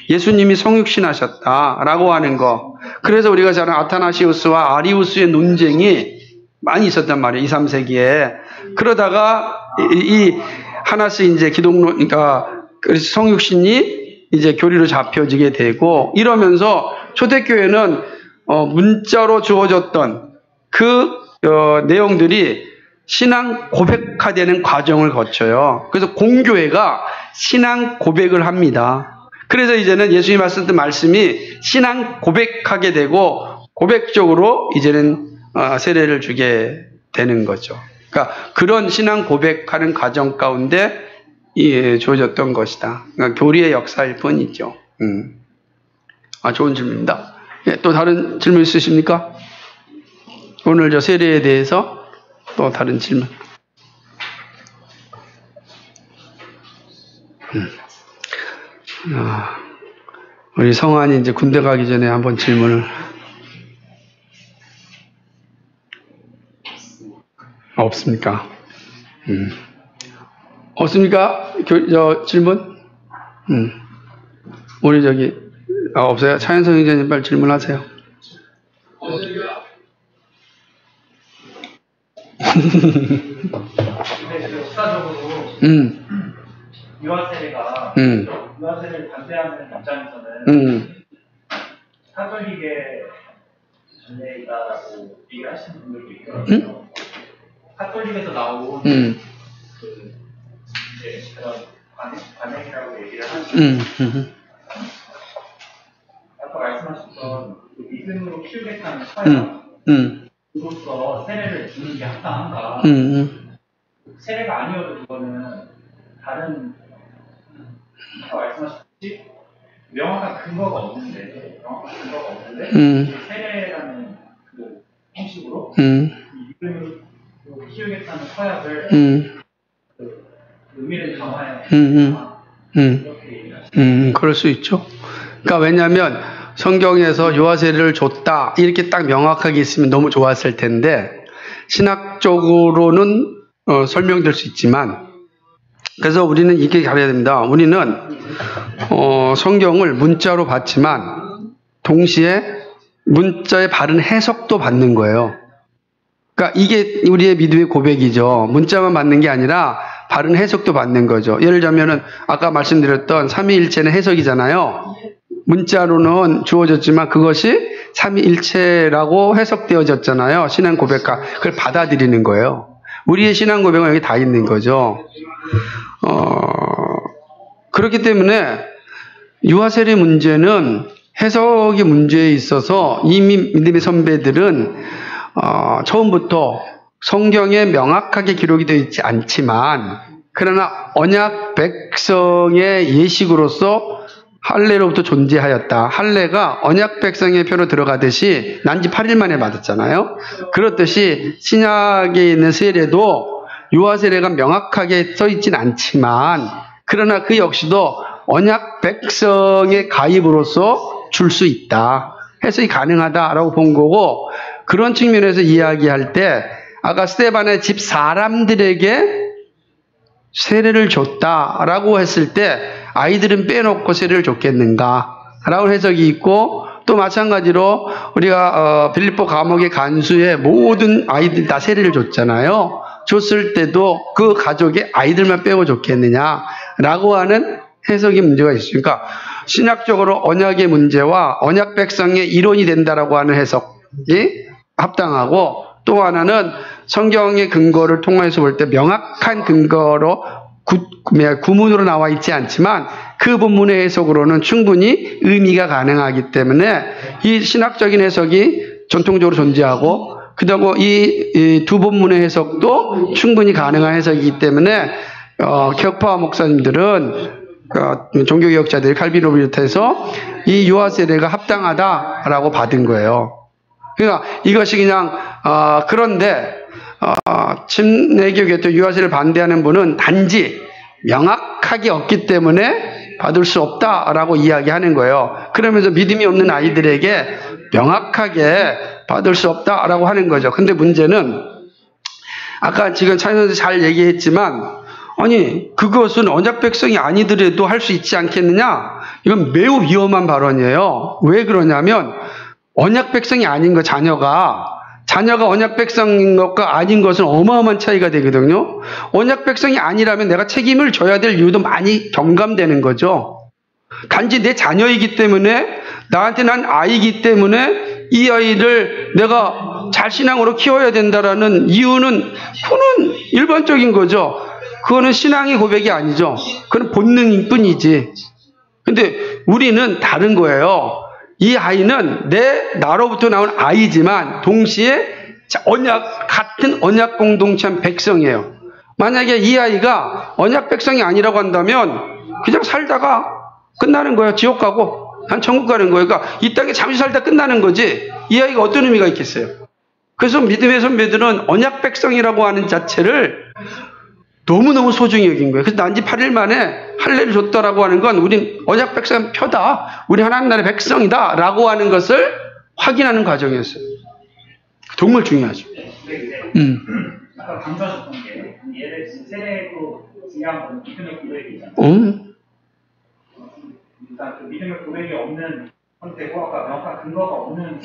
예수님이 성육신 하셨다라고 하는 거. 그래서 우리가 잘 아는 아타나시우스와 아리우스의 논쟁이 많이 있었단 말이에요. 2, 3세기에. 그러다가 이 하나씩 이제 기독론이니까 성육신이 이제 교리로 잡혀지게 되고 이러면서 초대교회는 문자로 주어졌던 그 내용들이 신앙 고백화되는 과정을 거쳐요. 그래서 공교회가 신앙 고백을 합니다. 그래서 이제는 예수님이 말씀했던 말씀이 신앙 고백하게 되고 고백적으로 이제는 세례를 주게 되는 거죠. 그러니까 그런 신앙 고백하는 과정 가운데 주어졌던 것이다. 그러니까 교리의 역사일 뿐이죠. 좋은 질문입니다. 예, 또 다른 질문 있으십니까? 오늘 저 세례에 대해서 또 다른 질문. 우리 성환이 이제 군대 가기 전에 한번 질문을. 없습니까? 없습니까? 질문? 우리 없어요? 차현성 형제님 빨리 질문하세요. 역사적으로 유아세례가 유아세례를 반대하는 입장에서는 카톨릭의 전례이다라고 얘기하시는 분들도 있거든요. 카톨릭에서 나온 음. 이제 그런 관행이라고 얘기를 하는데 아까 말씀하셨던 그 믿음으로 키우겠다는 서약으로서 세례를 주는 게 합당한가? 세례가 아니어도 그거는 다른 아까 말씀하셨듯이 명확한 근거가 없는데 세례라는 그 형식으로 믿음으로 키우겠다는 서약을 그 의미를 강화해야 이렇게 얘기하시죠. 그럴 수 있죠. 그러니까 왜냐하면 성경에서 유아세례를 줬다 이렇게 딱 명확하게 있으면 너무 좋았을 텐데 신학적으로는 설명될 수 있지만 그래서 우리는 이렇게 가려야 됩니다. 우리는 성경을 문자로 받지만 동시에 문자의 바른 해석도 받는 거예요. 그러니까 이게 우리의 믿음의 고백이죠. 문자만 받는 게 아니라 바른 해석도 받는 거죠. 예를 들자면은 아까 말씀드렸던 삼위일체는 해석이잖아요. 문자로는 주어졌지만 그것이 삼위일체라고 해석되어졌잖아요. 신앙 고백과 그걸 받아들이는 거예요. 우리의 신앙 고백은 여기 다 있는 거죠. 그렇기 때문에 유아세례 문제는 해석의 문제에 있어서 이미 믿음의 선배들은 처음부터 성경에 명확하게 기록이 되어 있지 않지만 그러나 언약 백성의 예식으로서 할례로부터 존재하였다. 할례가 언약 백성의 표로 들어가듯이 난지 8일 만에 받았잖아요. 그렇듯이 신약에 있는 세례도 유아세례가 명확하게 써 있진 않지만 그러나 그 역시도 언약 백성의 가입으로서 줄 수 있다. 해석이 가능하다라고 본 거고 그런 측면에서 이야기할 때 아까 스데반의 집 사람들에게 세례를 줬다라고 했을 때 아이들은 빼놓고 세례를 줬겠는가 라고 해석이 있고 또 마찬가지로 우리가 빌립보 감옥의 간수의 모든 아이들 다 세례를 줬잖아요. 줬을 때도 그 가족의 아이들만 빼고 줬겠느냐라고 하는 해석의 문제가 있으니까 신학적으로 언약의 문제와 언약 백성의 이론이 된다라고 하는 해석이 합당하고 또 하나는 성경의 근거를 통해서 볼 때 명확한 근거로 구문으로 나와 있지 않지만 그 본문의 해석으로는 충분히 의미가 가능하기 때문에 이 신학적인 해석이 전통적으로 존재하고 그리고 이 두 본문의 해석도 충분히 가능한 해석이기 때문에 격파 목사님들은 종교개혁자들이 칼빈을 비롯해서 이 유아세례가 합당하다라고 받은 거예요. 그러니까 이것이 그냥 그런데 침례교계 또 유아세례를 반대하는 분은 단지 명확하게 없기 때문에 받을 수 없다라고 이야기하는 거예요. 그러면서 믿음이 없는 아이들에게 명확하게 받을 수 없다라고 하는 거죠. 근데 문제는 아까 지금 차이선생 잘 얘기했지만 아니 그것은 언약 백성이 아니더라도 할 수 있지 않겠느냐? 이건 매우 위험한 발언이에요. 왜 그러냐면 언약 백성이 아닌 거 자녀가 언약 백성인 것과 아닌 것은 어마어마한 차이가 되거든요. 언약 백성이 아니라면 내가 책임을 져야 될 이유도 많이 경감되는 거죠. 단지 내 자녀이기 때문에 나한테 난 아이기 때문에 이 아이를 내가 잘 신앙으로 키워야 된다라는 이유는 그거는 일반적인 거죠. 그거는 신앙의 고백이 아니죠. 그건 본능일 뿐이지. 근데 우리는 다른 거예요. 이 아이는 나로부터 나온 아이지만 동시에 같은 언약 공동체한 백성이에요. 만약에 이 아이가 언약 백성이 아니라고 한다면 그냥 살다가 끝나는 거예요. 지옥 가고 한 천국 가는 거예요. 그러니까 이 땅에 잠시 살다 끝나는 거지 이 아이가 어떤 의미가 있겠어요. 그래서 믿음의 선배들은 언약 백성이라고 하는 자체를 너무너무 소중히 여긴 거예요. 그래서 난지 8일 만에 할례를 줬다라고 하는 건 우린 언약 백성 표다. 우리 하나님 나라의 백성이다. 라고 하는 것을 확인하는 과정이었어요. 정말 중요하죠. 아까 강조하셨던 게 예를 들어 세례도 중요한 건 믿음의 고백이잖아요. 일단 그 믿음의 고백이 없는 상태고 아까 명확한 근거가 없는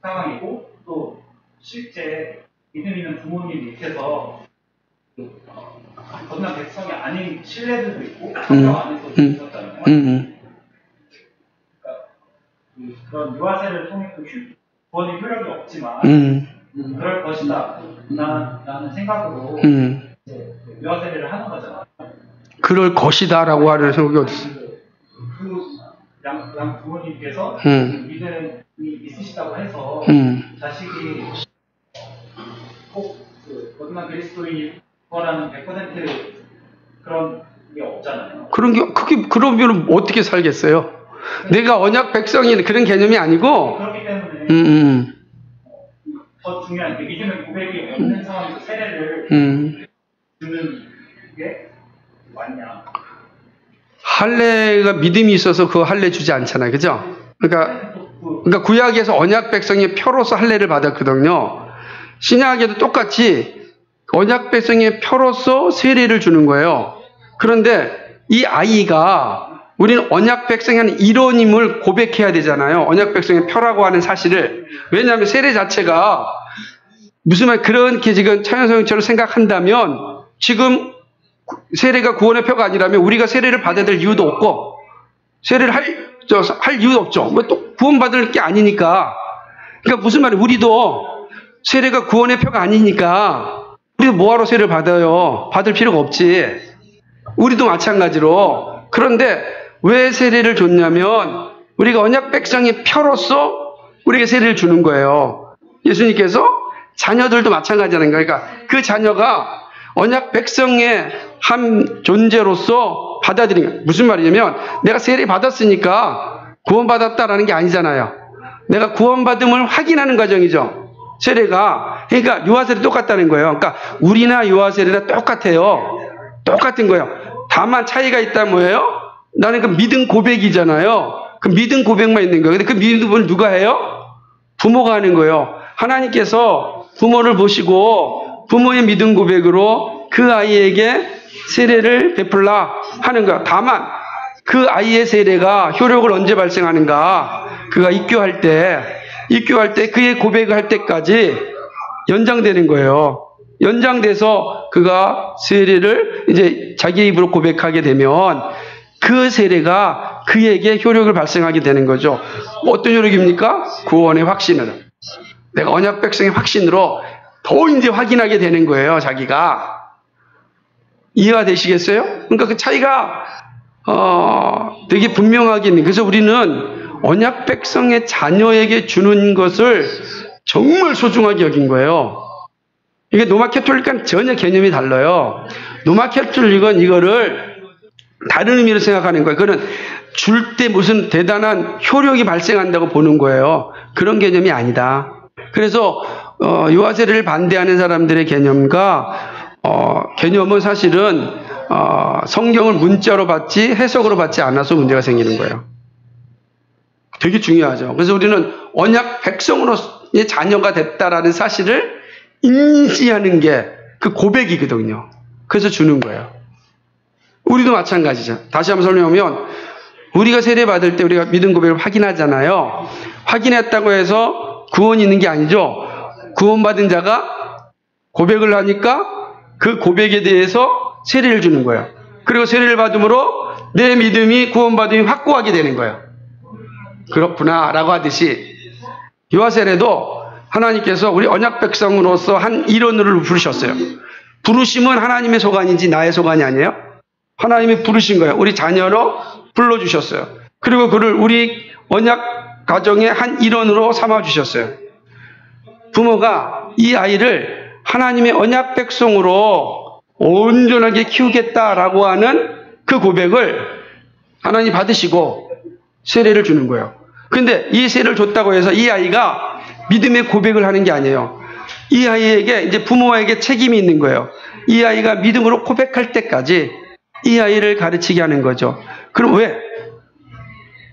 상황이고 또 실제 믿음 있는 부모님 밑에서 거듭난 백성이 아닌 신뢰들도 있고 성경 안에서도 있었잖아요. 그러니까 그런 유아세를 통해 구원의 효력이 없지만 그럴 것이다 라는 생각으로 이제 유아 세례를 하는 거잖아요. 그럴 것이다라고 하는 생각이 어디 있어요? 양 부모님께서 믿음이 있으시다고 해서 자식이 꼭 거듭난 그리스도인 거라는 100% 그런 게 없잖아요. 그러면 어떻게 살겠어요? 내가 언약 백성인 그런 개념이 아니고. 그렇기 때문에 더 중요한 게 믿음의 고백이 없는 상황에서 세례를 주는 게 맞냐? 할례가 믿음이 있어서 그 할례 주지 않잖아요, 그죠? 그러니까 구약에서 언약 백성의 표로서 할례를 받았거든요. 신약에도 똑같이 언약 백성의 표로서 세례를 주는 거예요. 그런데 이 아이가 우리는 언약 백성의 한 일원임을 고백해야 되잖아요. 언약 백성의 표라고 하는 사실을. 왜냐하면 세례 자체가 무슨 말 그렇게 지금 차현성처럼 생각한다면 지금 세례가 구원의 표가 아니라면 우리가 세례를 받아야 될 이유도 없고 세례를 할 이유도 없죠. 뭐 또 구원받을 게 아니니까. 그러니까 무슨 말이에요? 우리도 세례가 구원의 표가 아니니까 우리도 뭐하러 세례를 받아요? 받을 필요가 없지. 우리도 마찬가지로. 그런데 왜 세례를 줬냐면 우리가 언약 백성의 표로서 우리에게 세례를 주는 거예요. 예수님께서 자녀들도 마찬가지라는 거예요. 그러니까 그 자녀가 언약 백성의 한 존재로서 받아들이는 거예요. 무슨 말이냐면 내가 세례 받았으니까 구원받았다라는 게 아니잖아요. 내가 구원받음을 확인하는 과정이죠. 세례가. 그러니까 유아세례 똑같다는 거예요. 그러니까 우리나 유아세례가 똑같아요. 똑같은 거예요. 다만 차이가 있다면 뭐예요? 나는 그 믿음 고백이잖아요. 그 믿음 고백만 있는 거예요. 근데 그 믿음을 누가 해요? 부모가 하는 거예요. 하나님께서 부모를 보시고 부모의 믿음 고백으로 그 아이에게 세례를 베풀라 하는 거야. 다만 그 아이의 세례가 효력을 언제 발생하는가? 그가 입교할 때 그의 고백을 할 때까지 연장되는 거예요. 연장돼서 그가 세례를 이제 자기 입으로 고백하게 되면 그 세례가 그에게 효력을 발생하게 되는 거죠. 어떤 효력입니까? 구원의 확신을. 내가 언약 백성의 확신으로 더 이제 확인하게 되는 거예요, 자기가. 이해가 되시겠어요? 그러니까 그 차이가 되게 분명하게 있는. 그래서 우리는 언약 백성의 자녀에게 주는 것을 정말 소중하게 여긴 거예요. 이게 노마 캐톨릭과는 전혀 개념이 달라요. 노마 캐톨릭은 이거를 다른 의미로 생각하는 거예요. 그거는 줄 때 무슨 대단한 효력이 발생한다고 보는 거예요. 그런 개념이 아니다. 그래서 유아세례를 반대하는 사람들의 개념은 사실은 성경을 문자로 받지 해석으로 받지 않아서 문제가 생기는 거예요. 되게 중요하죠. 그래서 우리는 언약 백성으로의 자녀가 됐다라는 사실을 인지하는 게 그 고백이거든요. 그래서 주는 거예요. 우리도 마찬가지죠. 다시 한번 설명하면 우리가 세례 받을 때 우리가 믿음 고백을 확인하잖아요. 확인했다고 해서 구원이 있는 게 아니죠. 구원받은 자가 고백을 하니까 그 고백에 대해서 세례를 주는 거예요. 그리고 세례를 받음으로 내 믿음이 구원받음이 확고하게 되는 거예요. 그렇구나 라고 하듯이 유아세례도 하나님께서 우리 언약 백성으로서 한 일원으로 부르셨어요. 부르심은 하나님의 소관인지 나의 소관이 아니에요? 하나님이 부르신 거예요. 우리 자녀로 불러주셨어요. 그리고 그를 우리 언약 가정의 한 일원으로 삼아주셨어요. 부모가 이 아이를 하나님의 언약 백성으로 온전하게 키우겠다라고 하는 그 고백을 하나님 받으시고 세례를 주는 거예요. 근데 이 세례를 줬다고 해서 이 아이가 믿음의 고백을 하는 게 아니에요. 이 아이에게 이제 부모에게 책임이 있는 거예요. 이 아이가 믿음으로 고백할 때까지 이 아이를 가르치게 하는 거죠. 그럼 왜?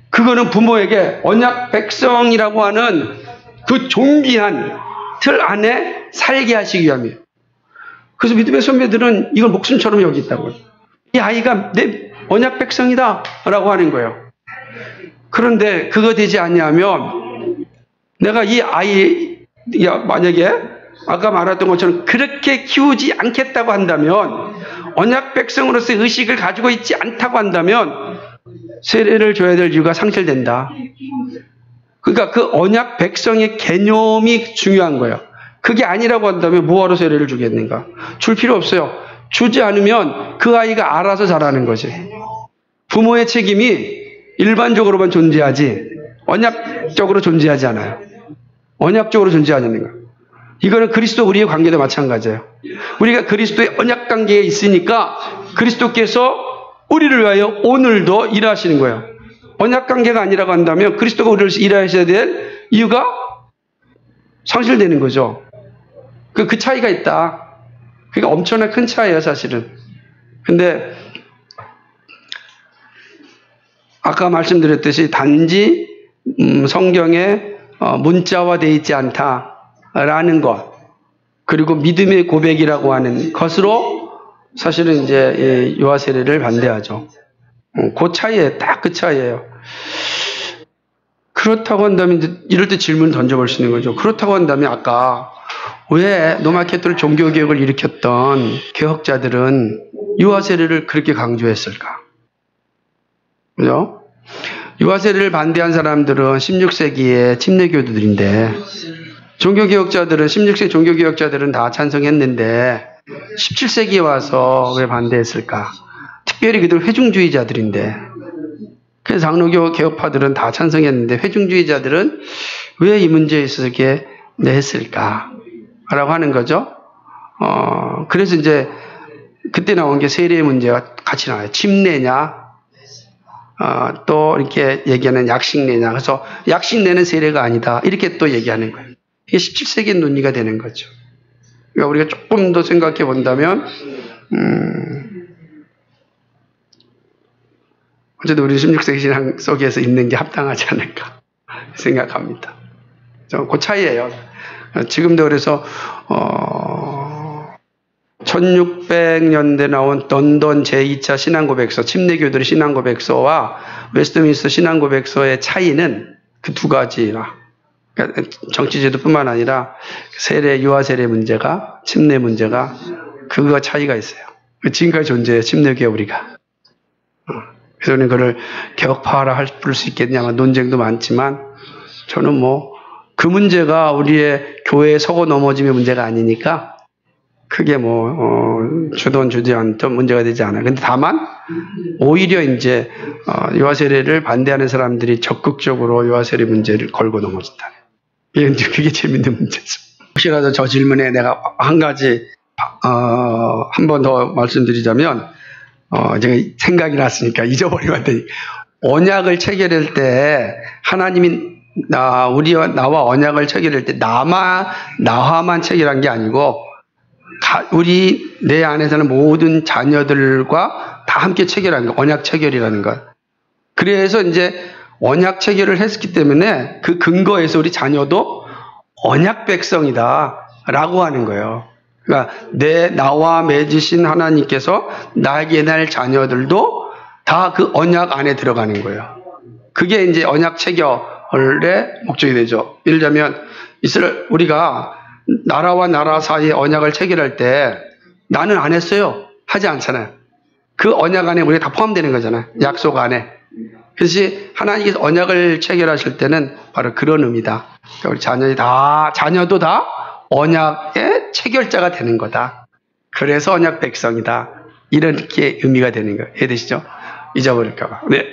그거는 부모에게 언약 백성이라고 하는 그 존귀한 틀 안에 살게 하시기 위함이에요. 그래서 믿음의 선배들은 이걸 목숨처럼 여기있다고요. 이 아이가 내 언약 백성이다 라고 하는 거예요. 그런데 그거 되지 않냐면 내가 이 아이 만약에 아까 말했던 것처럼 그렇게 키우지 않겠다고 한다면 언약 백성으로서의 의식을 가지고 있지 않다고 한다면 세례를 줘야 될 이유가 상실된다. 그러니까 그 언약 백성의 개념이 중요한 거예요. 그게 아니라고 한다면 뭐하러 세례를 주겠는가? 줄 필요 없어요. 주지 않으면 그 아이가 알아서 자라는 거지. 부모의 책임이 일반적으로만 존재하지 언약적으로 존재하지 않아요. 언약적으로 존재하지 않는 거예요. 이거는 그리스도 우리의 관계도 마찬가지예요. 우리가 그리스도의 언약 관계에 있으니까 그리스도께서 우리를 위하여 오늘도 일하시는 거예요. 언약 관계가 아니라고 한다면 그리스도가 우리를 일하셔야 될 이유가 상실되는 거죠. 그 차이가 있다. 그게 엄청나게 큰 차이예요, 사실은. 근데 아까 말씀드렸듯이 단지 성경에 문자화되어 있지 않다라는 것, 그리고 믿음의 고백이라고 하는 것으로 사실은 이제 유아 세례를 반대하죠. 그 차이에 딱 그 차이예요. 그렇다고 한다면 이제 이럴 때 질문 던져볼 수 있는 거죠. 그렇다고 한다면 아까 왜 노마케토를 종교개혁을 일으켰던 개혁자들은 유아 세례를 그렇게 강조했을까? 그죠? 유아 세례를 반대한 사람들은 16세기의 침례교도들인데 종교개혁자들은 16세기 종교개혁자들은 다 찬성했는데 17세기에 와서 왜 반대했을까? 특별히 그들 회중주의자들인데 그래서 장로교 개혁파들은 다 찬성했는데 회중주의자들은 왜 이 문제에 있어서 이렇게 했을까? 라고 하는 거죠. 그래서 이제 그때 나온 게 세례의 문제가 같이 나와요. 침례냐, 또 이렇게 얘기하는 약식례냐. 그래서 약식례는 세례가 아니다. 이렇게 또 얘기하는 거예요. 이게 17세기 논의가 되는 거죠. 그러니까 우리가 조금 더 생각해 본다면, 어쨌든 우리 16세기 신앙 속에서 있는 게 합당하지 않을까 생각합니다. 그 차이예요. 지금도 그래서 1600년대 나온 런던 제2차 신앙고백서, 침례교들의 신앙고백서와 웨스트민스터 신앙고백서의 차이는 그 두 가지라. 그러니까 정치제도뿐만 아니라 세례, 유아 세례 문제가, 침례 문제가 그거 차이가 있어요. 지금까지 존재해요. 침례교회 우리가. 그래서 우리는 그걸 개혁파라 부를 수 있겠냐면 논쟁도 많지만 저는 뭐 그 문제가 우리의 교회에 서고 넘어짐의 문제가 아니니까 크게 주든 주지 않든 문제가 되지 않아요. 근데 다만 오히려 이제 유아 세례를 반대하는 사람들이 적극적으로 유아 세례 문제를 걸고 넘어진다. 그게 재밌는 문제죠. 혹시라도 저 질문에 내가 한 가지 한 번 더 말씀드리자면 제가 생각이 났으니까 잊어버리면 안 되니 언약을 체결할 때 하나님이 나와 언약을 체결할 때 나와만 체결한 게 아니고 내 안에서는 모든 자녀들과 다 함께 체결한 거, 언약 체결이라는 것. 그래서 이제 언약 체결을 했기 때문에 그 근거에서 우리 자녀도 언약 백성이다라고 하는 거예요. 그러니까 나와 맺으신 하나님께서 나에게 날 자녀들도 다 그 언약 안에 들어가는 거예요. 그게 이제 언약 체결의 목적이 되죠. 예를 들자면 우리가 나라와 나라 사이에 언약을 체결할 때 나는 안 했어요. 하지 않잖아요. 그 언약 안에 우리가 다 포함되는 거잖아요. 약속 안에. 그래서 하나님께서 언약을 체결하실 때는 바로 그런 의미다. 그러니까 우리 자녀도 다 언약의 체결자가 되는 거다. 그래서 언약 백성이다. 이렇게 의미가 되는 거예요. 이해되시죠? 잊어버릴까 봐. 네.